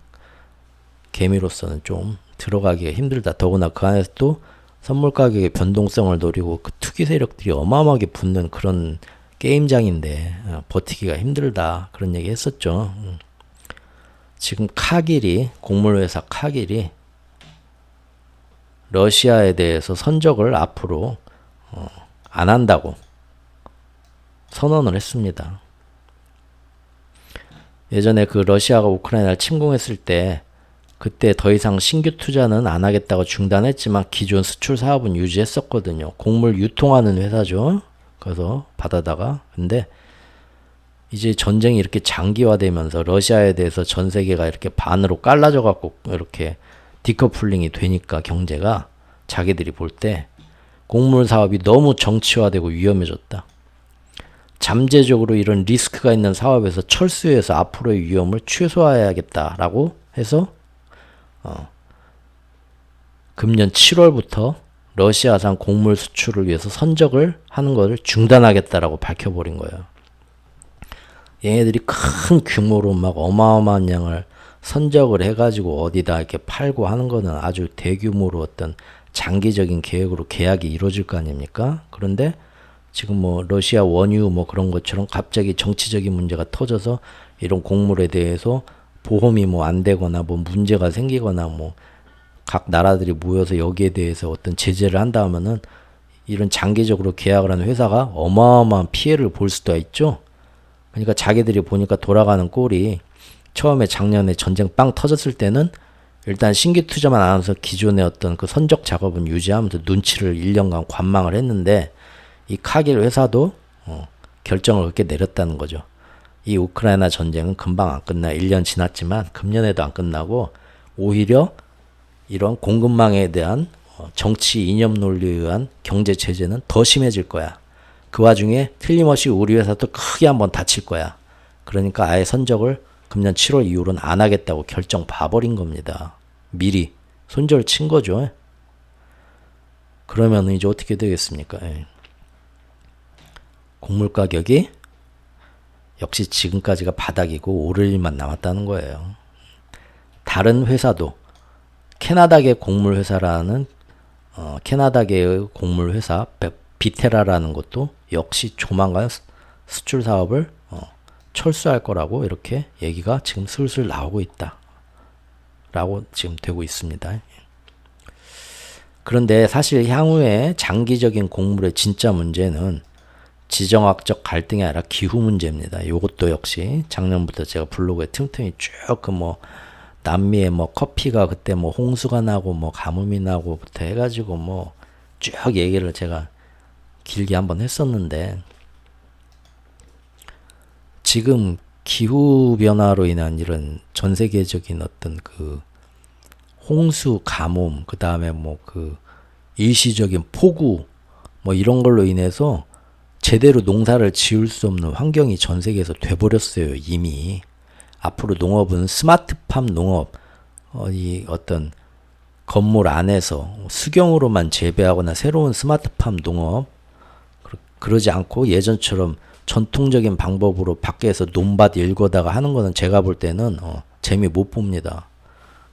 Speaker 1: 개미로서는 좀 들어가기가 힘들다. 더구나 그 안에서 또 선물 가격의 변동성을 노리고 그 투기 세력들이 어마어마하게 붙는 그런 게임장인데 버티기가 힘들다. 그런 얘기 했었죠. 지금 곡물회사 카길이 러시아에 대해서 선적을 앞으로 안 한다고 선언을 했습니다. 예전에 그 러시아가 우크라이나를 침공했을 때 그때 더 이상 신규 투자는 안 하겠다고 중단했지만 기존 수출 사업은 유지했었거든요. 곡물 유통하는 회사죠. 그래서 받아다가 근데 이제 전쟁이 이렇게 장기화되면서 러시아에 대해서 전 세계가 이렇게 반으로 갈라져 갖고 이렇게 디커플링이 되니까 경제가 자기들이 볼 때 곡물 사업이 너무 정치화되고 위험해졌다. 잠재적으로 이런 리스크가 있는 사업에서 철수해서 앞으로의 위험을 최소화해야겠다라고 해서 금년 7월부터 러시아산 곡물 수출을 위해서 선적을 하는 것을 중단하겠다라고 밝혀버린 거예요. 얘네들이 큰 규모로 막 어마어마한 양을 선적을 해가지고 어디다 이렇게 팔고 하는 거는 아주 대규모로 어떤 장기적인 계획으로 계약이 이루어질 거 아닙니까? 그런데 지금 뭐 러시아 원유 뭐 그런 것처럼 갑자기 정치적인 문제가 터져서 이런 곡물에 대해서 보험이 뭐 안 되거나 뭐 문제가 생기거나 뭐 각 나라들이 모여서 여기에 대해서 어떤 제재를 한다 하면은 이런 장기적으로 계약을 하는 회사가 어마어마한 피해를 볼 수도 있죠. 그러니까 자기들이 보니까 돌아가는 꼴이 처음에 작년에 전쟁 빵 터졌을 때는 일단 신규 투자만 안 하면서 기존의 어떤 그 선적 작업은 유지하면서 눈치를 1년간 관망을 했는데 이 카길 회사도 결정을 그렇게 내렸다는 거죠. 이 우크라이나 전쟁은 금방 안 끝나. 1년 지났지만 금년에도 안 끝나고 오히려 이런 공급망에 대한 정치 이념 논리에 의한 경제 제재는 더 심해질 거야. 그 와중에 틀림없이 우리 회사도 크게 한번 다칠 거야. 그러니까 아예 선적을 금년 7월 이후로는 안 하겠다고 결정 봐버린 겁니다. 미리 손절 친 거죠. 그러면 이제 어떻게 되겠습니까? 곡물 가격이 역시 지금까지가 바닥이고 오를 일만 남았다는 거예요. 다른 회사도 캐나다계 곡물 회사라는 캐나다계의 곡물 회사 비테라라는 것도 역시 조만간 수출 사업을 철수할 거라고 이렇게 얘기가 지금 슬슬 나오고 있다. 라고 지금 되고 있습니다. 그런데 사실 향후에 장기적인 곡물의 진짜 문제는 지정학적 갈등이 아니라 기후 문제입니다. 이것도 역시 작년부터 제가 블로그에 틈틈이 쭉 그 뭐 남미에 뭐 커피가 그때 뭐 홍수가 나고 뭐 가뭄이 나고부터 해가지고 뭐 쭉 얘기를 제가 길게 한번 했었는데 지금 기후 변화로 인한 이런 전 세계적인 어떤 그 홍수, 가뭄, 그 다음에 뭐 그 일시적인 폭우 뭐 이런 걸로 인해서 제대로 농사를 지을 수 없는 환경이 전 세계에서 돼버렸어요. 이미. 앞으로 농업은 스마트팜 농업, 이 어떤 건물 안에서 수경으로만 재배하거나 새로운 스마트팜 농업, 그러지 않고 예전처럼 전통적인 방법으로 밖에서 논밭 일거다가 하는 거는 제가 볼 때는 재미 못 봅니다.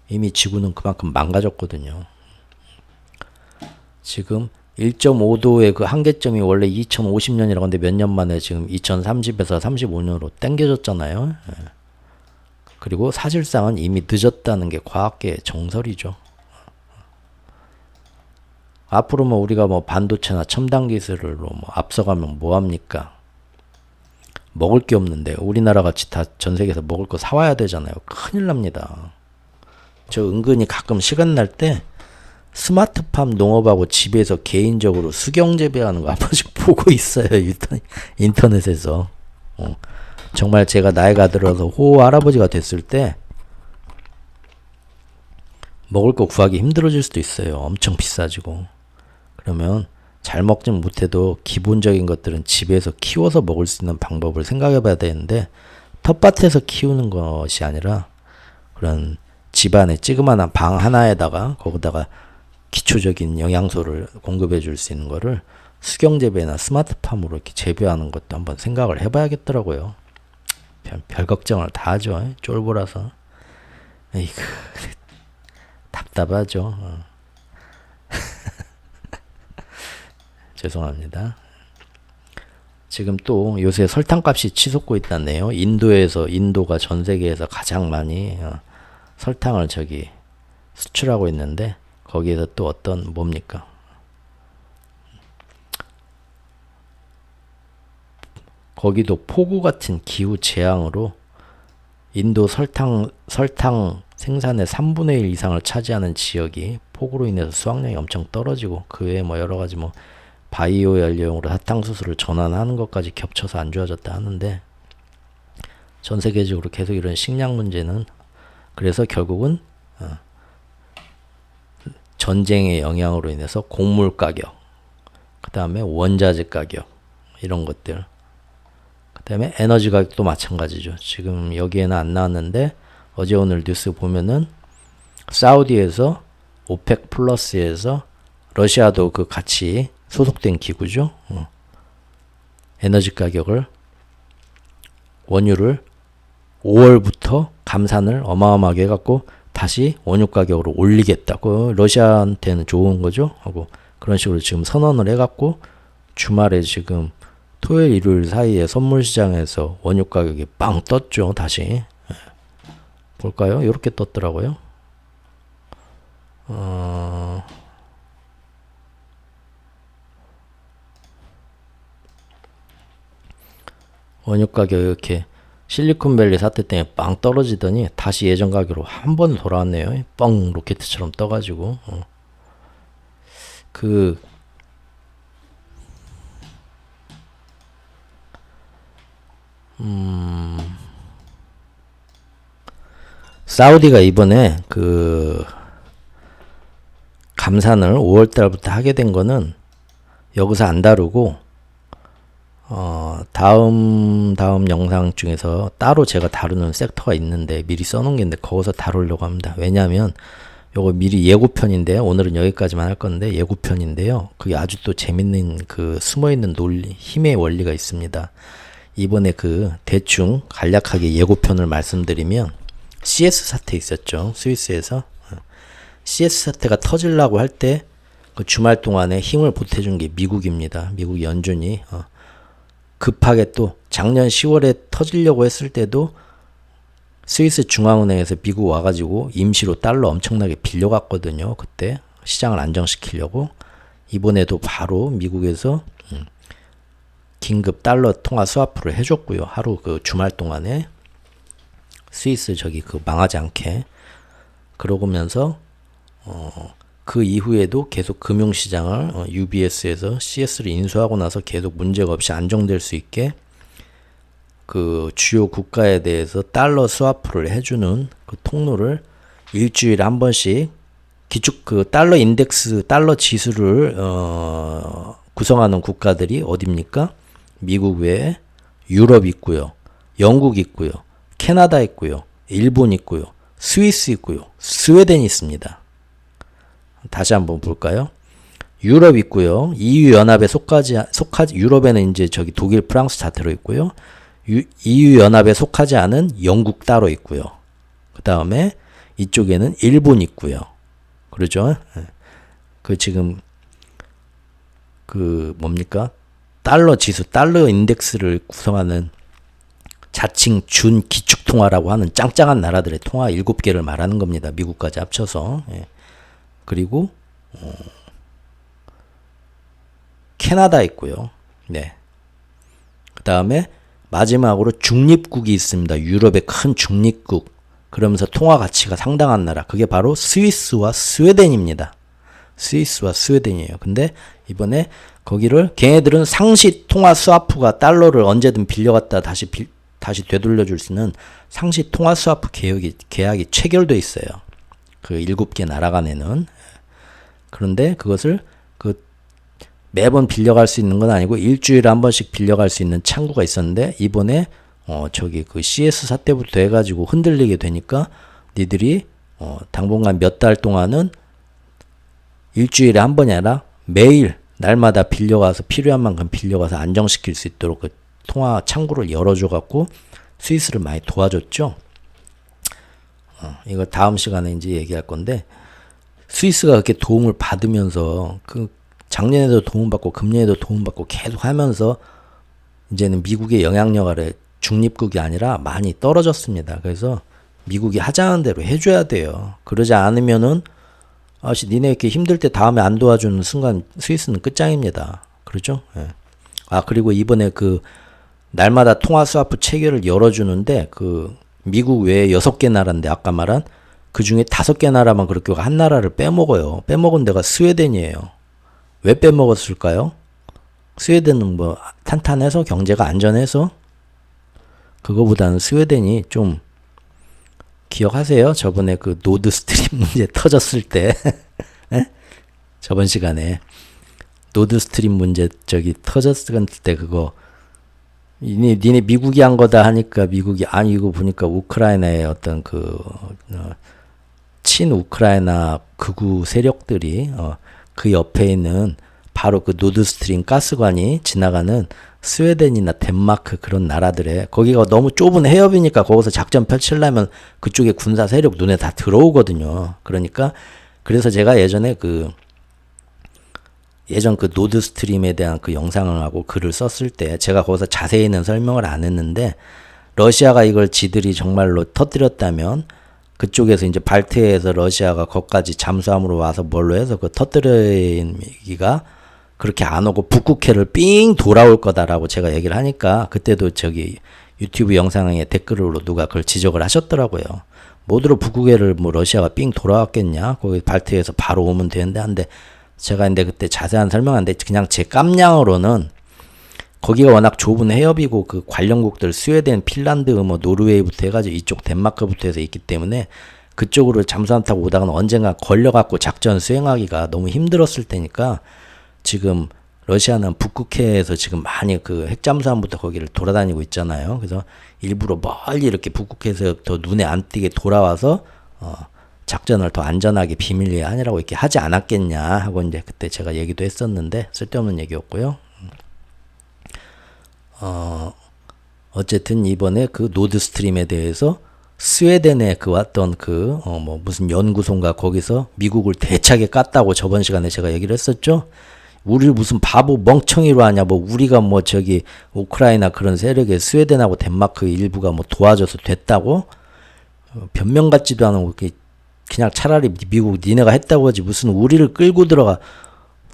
Speaker 1: 이미 지구는 그만큼 망가졌거든요. 지금 1.5도의 그 한계점이 원래 2050년이라고 하는데 몇 년 만에 지금 2030에서 35년으로 당겨졌잖아요. 그리고 사실상은 이미 늦었다는 게 과학계의 정설이죠. 앞으로 뭐 우리가 뭐 반도체나 첨단 기술로 뭐 앞서가면 뭐 합니까? 먹을 게 없는데 우리나라 같이 다 전 세계에서 먹을 거 사와야 되잖아요. 큰일 납니다. 저 은근히 가끔 시간 날 때 스마트팜 농업하고 집에서 개인적으로 수경 재배하는 거 한 번씩 보고 있어요. 인터넷에서. 정말 제가 나이가 들어서 호 할아버지가 됐을 때 먹을 거 구하기 힘들어질 수도 있어요. 엄청 비싸지고. 그러면 잘 먹진 못해도 기본적인 것들은 집에서 키워서 먹을 수 있는 방법을 생각해 봐야 되는데 텃밭에서 키우는 것이 아니라 그런 집안에 찌그마한 방 하나에다가 거기다가 기초적인 영양소를 공급해 줄 수 있는 거를 수경재배나 스마트팜으로 이렇게 재배하는 것도 한번 생각을 해봐야겠더라고요. 별 걱정을 다 하죠. 쫄보라서. 에이그, 답답하죠. 죄송합니다. 지금 또 요새 설탕값이 치솟고 있다네요. 인도가 전 세계에서 가장 많이 설탕을 수출하고 있는데 거기에서 또 어떤 뭡니까? 거기도 폭우 같은 기후 재앙으로 인도 설탕 생산의 3분의 1 이상을 차지하는 지역이 폭우로 인해서 수확량이 엄청 떨어지고 그 외에 뭐 여러 가지 뭐 바이오 연료용으로 사탕수수를 전환하는 것까지 겹쳐서 안 좋아졌다 하는데, 전 세계적으로 계속 이런 식량 문제는, 그래서 결국은 전쟁의 영향으로 인해서 곡물 가격, 그 다음에 원자재 가격, 이런 것들, 그 다음에 에너지 가격도 마찬가지죠. 지금 여기에는 안 나왔는데 어제 오늘 뉴스 보면은 사우디에서 오펙 플러스에서, 러시아도 그 같이 소속된 기구죠. 에너지 가격을, 원유를 5월부터 감산을 어마어마하게 해갖고 다시 원유 가격으로 올리겠다고, 러시아한테는 좋은 거죠 하고, 그런 식으로 지금 선언을 해갖고 주말에 지금 토요일 일요일 사이에 선물 시장에서 원유 가격이 빵 떴죠. 다시 볼까요? 이렇게 떴더라고요. 원유 가격 이렇게 실리콘밸리 사태 때문에 빵 떨어지더니 다시 예전 가격으로 한 번 돌아왔네요. 뻥 로켓처럼 떠가지고. 사우디가 이번에 그 감산을 5월달부터 하게 된 거는 여기서 안 다루고, 다음 영상 중에서 따로 제가 다루는 섹터가 있는데 미리 써놓은 게 있는데 거기서 다루려고 합니다. 왜냐하면 요거 미리 예고편인데, 오늘은 여기까지만 할 건데 예고편인데요. 그게 아주 또 재밌는 그 숨어있는 논리, 힘의 원리가 있습니다. 이번에 그 대충 간략하게 예고편을 말씀드리면, CS 사태 있었죠. 스위스에서. CS 사태가 터지려고 할 때 그 주말 동안에 힘을 보태준 게 미국입니다. 미국 연준이 급하게 또 작년 10월에 터지려고 했을 때도 스위스 중앙은행에서 미국 와가지고 임시로 달러 엄청나게 빌려갔거든요. 그때 시장을 안정시키려고. 이번에도 바로 미국에서 긴급 달러 통화 스와프를 해줬고요. 하루 그 주말 동안에 스위스 저기 그 망하지 않게. 그러고면서 그 이후에도 계속 금융시장을 UBS에서 CS를 인수하고 나서 계속 문제가 없이 안정될 수 있게 그 주요 국가에 대해서 달러 스와프를 해주는 그 통로를 일주일에 한 번씩 기축 그 달러 인덱스, 달러 지수를 구성하는 국가들이 어딥니까? 미국 외에 유럽 있고요, 영국 있고요, 캐나다 있고요, 일본 있고요, 스위스 있고요, 스웨덴 있습니다. 다시 한번 볼까요? 유럽 있고요. EU 연합에 속하지 유럽에는 이제 저기 독일, 프랑스 다 들어 있고요. EU 연합에 속하지 않은 영국 따로 있고요. 그다음에 이쪽에는 일본 있고요. 그러죠? 그 지금 그 뭡니까? 달러 지수, 달러 인덱스를 구성하는 자칭 준 기축 통화라고 하는 짱짱한 나라들의 통화 7개를 말하는 겁니다. 미국까지 합쳐서. 그리고 캐나다 있고요. 네. 그다음에 마지막으로 중립국이 있습니다. 유럽의 큰 중립국. 그러면서 통화 가치가 상당한 나라. 그게 바로 스위스와 스웨덴입니다. 스위스와 스웨덴이에요. 근데 이번에 거기를 걔네들은 상시 통화 스와프가 달러를 언제든 빌려갔다 다시 되돌려줄 수 있는 상시 통화 스와프 계약이 체결돼 있어요. 그 7개 나라 간에는. 그런데 그것을 그 매번 빌려갈 수 있는 건 아니고 일주일에 한 번씩 빌려갈 수 있는 창구가 있었는데, 이번에 저기 그 CS 사태부터 해가지고 흔들리게 되니까 니들이 당분간 몇 달 동안은 일주일에 한 번이 아니라 매일 날마다 빌려가서 필요한 만큼 빌려가서 안정시킬 수 있도록 그 통화 창구를 열어줘갖고 스위스를 많이 도와줬죠. 이거 다음 시간에 이제 얘기할 건데, 스위스가 그렇게 도움을 받으면서 그 작년에도 도움받고 금년에도 도움받고 계속 하면서 이제는 미국의 영향력 아래 중립국이 아니라 많이 떨어졌습니다. 그래서 미국이 하자는 대로 해줘야 돼요. 그러지 않으면은 니네 이렇게 힘들 때 다음에 안 도와주는 순간 스위스는 끝장입니다. 그렇죠? 예. 그리고 이번에 그 날마다 통화 스와프 체결을 열어주는데 그 미국 외에 6개 나라인데 아까 말한 그 중에 5개 나라만 그렇게 한 나라를 빼먹어요. 빼먹은 데가 스웨덴이에요. 왜 빼먹었을까요? 스웨덴은 뭐 탄탄해서 경제가 안전해서 그거보다는 스웨덴이 좀 기억하세요? 저번에 그 노드 스트림 문제 터졌을 때 저번 시간에 노드 스트림 문제 터졌을 때 그거 니네 미국이 한 거다 하니까 미국이 아니고 보니까 우크라이나의 어떤 친우크라이나 극우 세력들이 그 옆에 있는 바로 그 노드스트림 가스관이 지나가는 스웨덴이나 덴마크 그런 나라들에 거기가 너무 좁은 해협이니까 거기서 작전 펼치려면 그쪽에 군사 세력 눈에 다 들어오거든요. 그러니까 그래서 제가 예전 그 노드스트림에 대한 그 영상을 하고 글을 썼을 때 제가 거기서 자세히는 설명을 안 했는데 러시아가 이걸 지들이 정말로 터뜨렸다면 그쪽에서 이제 발트해에서 러시아가 거기까지 잠수함으로 와서 뭘로 해서 그 터뜨리기가 그렇게 안 오고 북극해를 삥 돌아올 거다라고 제가 얘기를 하니까 그때도 유튜브 영상에 댓글로 누가 그걸 지적을 하셨더라고요. 뭐들어 북극해를 뭐 러시아가 삥 돌아왔겠냐? 거기 발트해에서 바로 오면 되는데 한데 제가 근데 그때 자세한 설명 안 돼. 그냥 제 깜냥으로는 거기가 워낙 좁은 해협이고 그 관련국들 스웨덴, 핀란드, 뭐 노르웨이부터 해가지고 이쪽 덴마크부터 해서 있기 때문에 그쪽으로 잠수함 타고 오다가는 언젠가 걸려갖고 작전 수행하기가 너무 힘들었을 테니까 지금 러시아는 북극해에서 지금 많이 그 핵잠수함부터 거기를 돌아다니고 있잖아요. 그래서 일부러 멀리 이렇게 북극해에서 더 눈에 안 띄게 돌아와서 작전을 더 안전하게 비밀리에 하느라고 이렇게 하지 않았겠냐 하고 이제 그때 제가 얘기도 했었는데 쓸데없는 얘기였고요. 어쨌든 이번에 그 노드스트림에 대해서 스웨덴에 그 왔던 뭐 무슨 연구소인가 거기서 미국을 대차게 깠다고 저번 시간에 제가 얘기를 했었죠. 우리를 무슨 바보 멍청이로 하냐, 뭐 우리가 뭐 우크라이나 그런 세력에 스웨덴하고 덴마크 일부가 뭐 도와줘서 됐다고 변명 같지도 않고 그냥 차라리 미국 니네가 했다고 하지 무슨 우리를 끌고 들어가.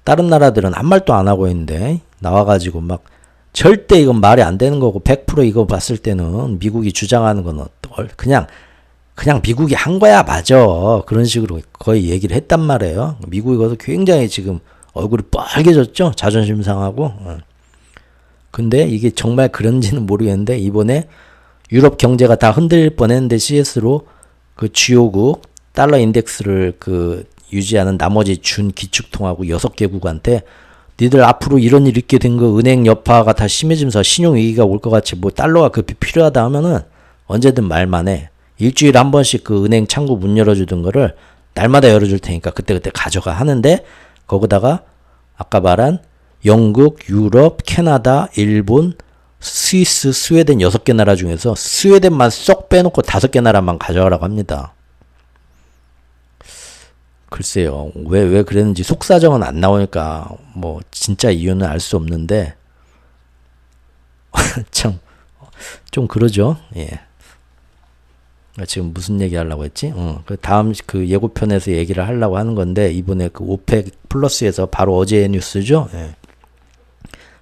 Speaker 1: 다른 나라들은 한 말도 안 하고 있는데 나와가지고 막 절대 이건 말이 안 되는 거고 100% 이거 봤을 때는 미국이 주장하는 건 그냥 미국이 한 거야 맞아. 그런 식으로 거의 얘기를 했단 말이에요. 미국이 거기서 굉장히 지금 얼굴이 빨개졌죠. 자존심 상하고. 근데 이게 정말 그런지는 모르겠는데 이번에 유럽 경제가 다 흔들릴 뻔했는데 CS로 그 주요국 달러 인덱스를 유지하는 나머지 준 기축통하고 6개국한테 니들 앞으로 이런 일 있게 된 거 은행 여파가 다 심해지면서 신용위기가 올 것 같이 뭐 달러가 급히 필요하다 하면은 언제든 말만 해. 일주일에 한 번씩 그 은행 창구 문 열어주던 거를 날마다 열어줄 테니까 그때그때 가져가 하는데 거기다가 아까 말한 영국, 유럽, 캐나다, 일본, 스위스, 스웨덴 6개 나라 중에서 스웨덴만 쏙 빼놓고 5개 나라만 가져가라고 합니다. 글쎄요. 왜 그랬는지 속사정은 안 나오니까 뭐 진짜 이유는 알 수 없는데 참 좀 그러죠. 예. 지금 무슨 얘기 하려고 했지? 그 다음 그 예고편에서 얘기를 하려고 하는 건데 이번에 그 오펙 플러스에서 바로 어제의 뉴스죠. 예.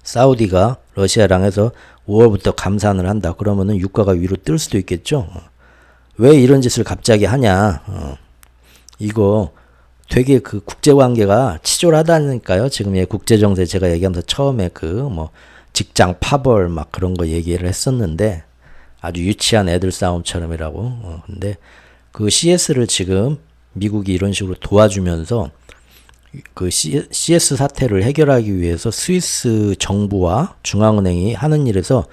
Speaker 1: 사우디가 러시아랑 해서 5월부터 감산을 한다. 그러면은 유가가 위로 뜰 수도 있겠죠. 왜 이런 짓을 갑자기 하냐? 이거 되게 그 국제관계가 치졸하다니까요. 지금 국제정세 제가 얘기하면서 처음에 뭐 직장 파벌 막 그런 거 얘기를 했었는데 아주 유치한 애들 싸움처럼이라고. 근데 그 CS를 지금 미국이 이런 식으로 도와주면서 그 CS 사태를 해결하기 위해서 스위스 정부와 중앙은행이 하는 일에서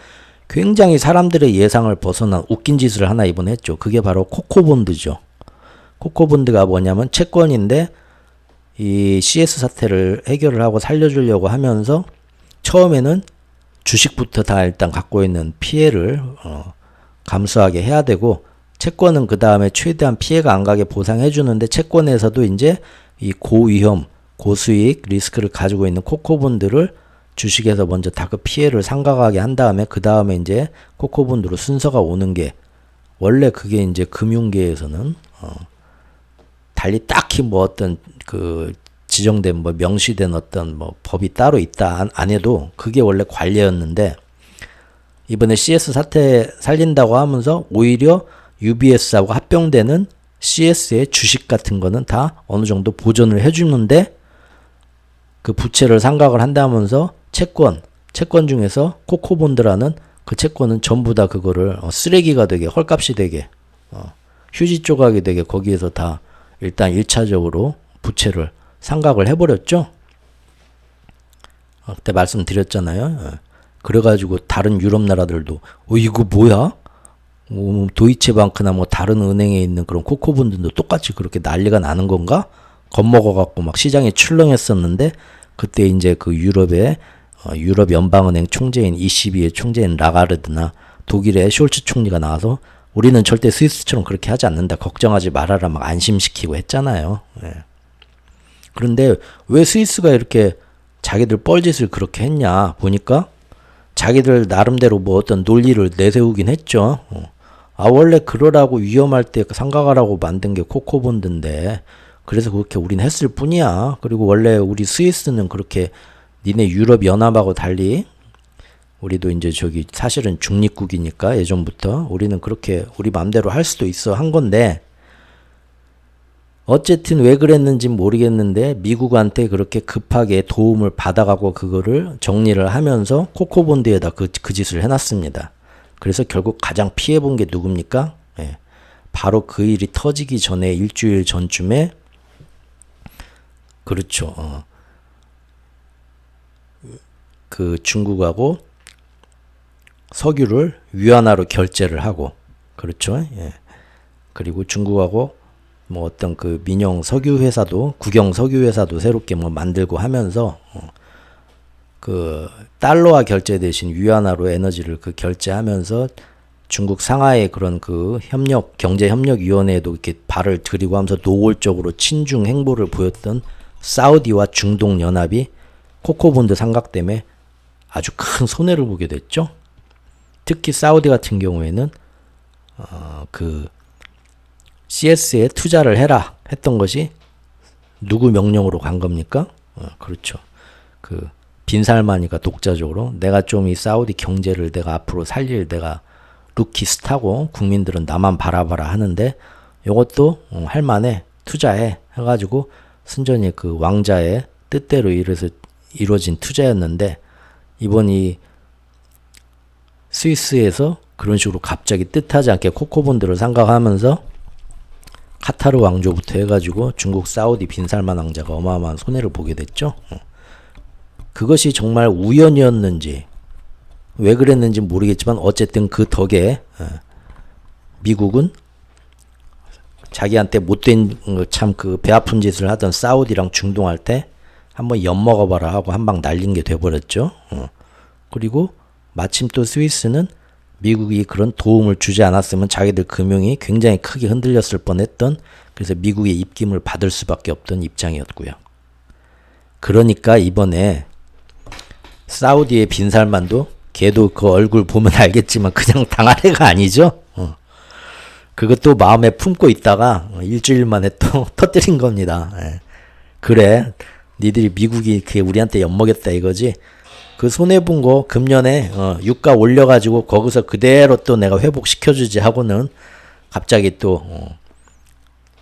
Speaker 1: 굉장히 사람들의 예상을 벗어난 웃긴 짓을 하나 이번에 했죠. 그게 바로 코코본드죠. 코코본드가 뭐냐면 채권인데 이 CS 사태를 해결을 하고 살려주려고 하면서 처음에는 주식부터 다 일단 갖고 있는 피해를 감수하게 해야 되고 채권은 그 다음에 최대한 피해가 안 가게 보상해 주는데 채권에서도 이제 이 고위험, 고수익 리스크를 가지고 있는 코코본드를 주식에서 먼저 다 그 피해를 상각하게 한 다음에 그 다음에 이제 코코본드로 순서가 오는 게 원래 그게 이제 금융계에서는 달리 딱히 뭐 어떤 그 지정된 뭐 명시된 어떤 뭐 법이 따로 있다 안 해도 그게 원래 관례였는데 이번에 CS 사태 살린다고 하면서 오히려 UBS하고 합병되는 CS의 주식 같은 거는 다 어느 정도 보존을 해주는데 그 부채를 상각을 한다면서 채권 중에서 코코본드라는 그 채권은 전부 다 그거를 쓰레기가 되게, 헐값이 되게, 휴지 조각이 되게 거기에서 다 일단 1차적으로 부채를 상각을 해버렸죠. 그때 말씀드렸잖아요. 그래가지고 다른 유럽 나라들도 이거 뭐야? 도이체방크나 뭐 다른 은행에 있는 그런 코코본드도 똑같이 그렇게 난리가 나는 건가? 겁먹어갖고 막 시장에 출렁했었는데 그때 이제 그 유럽의 유럽 연방은행 총재인 ECB의 총재인 라가르드나 독일의 숄츠 총리가 나와서 우리는 절대 스위스처럼 그렇게 하지 않는다. 걱정하지 말아라 막 안심시키고 했잖아요. 그런데 왜 스위스가 이렇게 자기들 뻘짓을 그렇게 했냐 보니까 자기들 나름대로 뭐 어떤 논리를 내세우긴 했죠. 원래 그러라고 위험할 때 상각하라고 만든 게 코코본드인데 그래서 그렇게 우린 했을 뿐이야. 그리고 원래 우리 스위스는 그렇게 니네 유럽 연합하고 달리 우리도 이제 저기 사실은 중립국이니까 예전부터 우리는 그렇게 우리 맘대로 할 수도 있어 한 건데 어쨌든 왜 그랬는지 모르겠는데 미국한테 그렇게 급하게 도움을 받아가고 그거를 정리를 하면서 코코본드에다 그 짓을 해놨습니다. 그래서 결국 가장 피해본 게 누굽니까? 바로 그 일이 터지기 전에 일주일 전쯤에 그렇죠. 그 중국하고 석유를 위안화로 결제를 하고 그렇죠. 그리고 중국하고 뭐 어떤 그 민영 석유 회사도 국영 석유 회사도 새롭게 뭐 만들고 하면서 그 달러화 결제 대신 위안화로 에너지를 그 결제하면서 중국 상하이 그런 그 경제 협력 위원회에도 이렇게 발을 들이고 하면서 노골적으로 친중 행보를 보였던 사우디와 중동 연합이 코코본드 상각 때문에 아주 큰 손해를 보게 됐죠. 특히 사우디 같은 경우에는 그 CS에 투자를 해라 했던 것이 누구 명령으로 간 겁니까? 그렇죠. 그 빈살만이가 독자적으로 내가 좀 이 사우디 경제를 내가 앞으로 살릴 내가 루키 스타고 국민들은 나만 바라봐라 하는데 이것도 할 만해 투자해 해가지고 순전히 그 왕자의 뜻대로 이루어진 투자였는데 이번 이 스위스에서 그런 식으로 갑자기 뜻하지 않게 코코본드를 상각하면서 카타르 왕조부터 해가지고 중국 사우디 빈살만 왕자가 어마어마한 손해를 보게 됐죠. 그것이 정말 우연이었는지 왜 그랬는지 모르겠지만 어쨌든 그 덕에 미국은 자기한테 못된 참 그 배 아픈 짓을 하던 사우디랑 중동할 때 한번 엿먹어봐라 하고 한 방 날린 게 돼버렸죠. 그리고 마침 또 스위스는 미국이 그런 도움을 주지 않았으면 자기들 금융이 굉장히 크게 흔들렸을 뻔했던 그래서 미국의 입김을 받을 수밖에 없던 입장이었고요. 그러니까 이번에 사우디의 빈살만도 걔도 그 얼굴 보면 알겠지만 그냥 당할 애가 아니죠. 그것도 마음에 품고 있다가 일주일 만에 또 터뜨린 겁니다. 그래 니들이 미국이 그게 우리한테 엿먹였다 이거지. 그 손해본 거 금년에 유가 올려가지고 거기서 그대로 또 내가 회복시켜주지 하고는 갑자기 또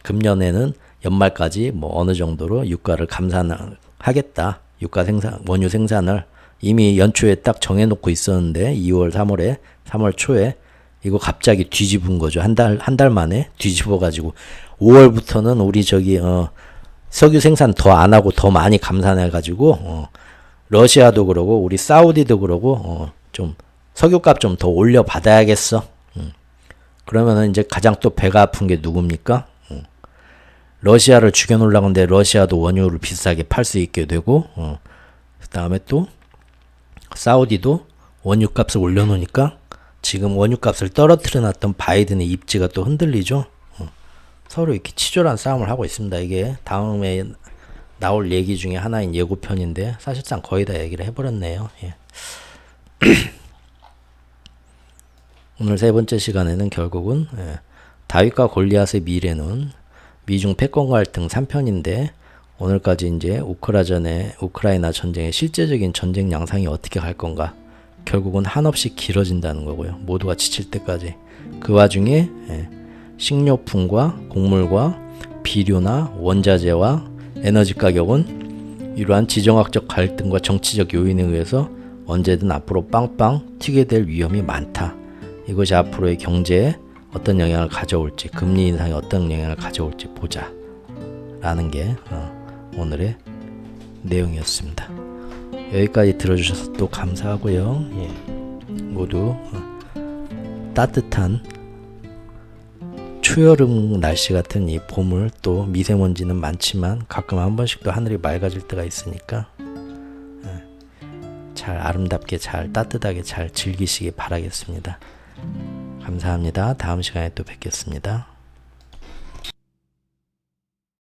Speaker 1: 금년에는 연말까지 뭐 어느 정도로 유가를 감산하겠다. 유가 생산 원유 생산을 이미 연초에 딱 정해놓고 있었는데 2월 3월 초에 이거 갑자기 뒤집은 거죠. 한 달 만에 뒤집어가지고 5월부터는 우리 저기 석유 생산 더 안 하고 더 많이 감산해가지고 러시아도 그러고 우리 사우디도 그러고 좀 석유값 좀 더 올려 받아야겠어. 그러면은 이제 가장 또 배가 아픈 게 누굽니까? 러시아를 죽여놓으려고 하는데 러시아도 원유를 비싸게 팔 수 있게 되고 그 다음에 또 사우디도 원유값을 올려놓으니까 지금 원유값을 떨어뜨려놨던 바이든의 입지가 또 흔들리죠. 서로 이렇게 치졸한 싸움을 하고 있습니다. 이게 다음에 나올 얘기 중에 하나인 예고편인데 사실상 거의 다 얘기를 해버렸네요. 예. 오늘 세 번째 시간에는 결국은 다윗과 골리앗의 미래는 미중 패권 갈등 3편인데 오늘까지 이제 우크라이나 전쟁의 실제적인 전쟁 양상이 어떻게 갈 건가 결국은 한없이 길어진다는 거고요. 모두가 지칠 때까지. 그 와중에 식료품과 곡물과 비료나 원자재와 에너지 가격은 이러한 지정학적 갈등과 정치적 요인에 의해서 언제든 앞으로 빵빵 튀게 될 위험이 많다. 이것이 앞으로의 경제에 어떤 영향을 가져올지, 금리 인상에 어떤 영향을 가져올지 보자 라는 게 오늘의 내용이었습니다. 여기까지 들어주셔서 또 감사하고요. 예, 모두 따뜻한 초여름 날씨 같은 이 봄을, 또 미세먼지는 많지만 가끔 한 번씩 또 하늘이 맑아질 때가 있으니까 잘 아름답게 잘 따뜻하게 잘 즐기시기 바라겠습니다. 감사합니다. 다음 시간에 또 뵙겠습니다.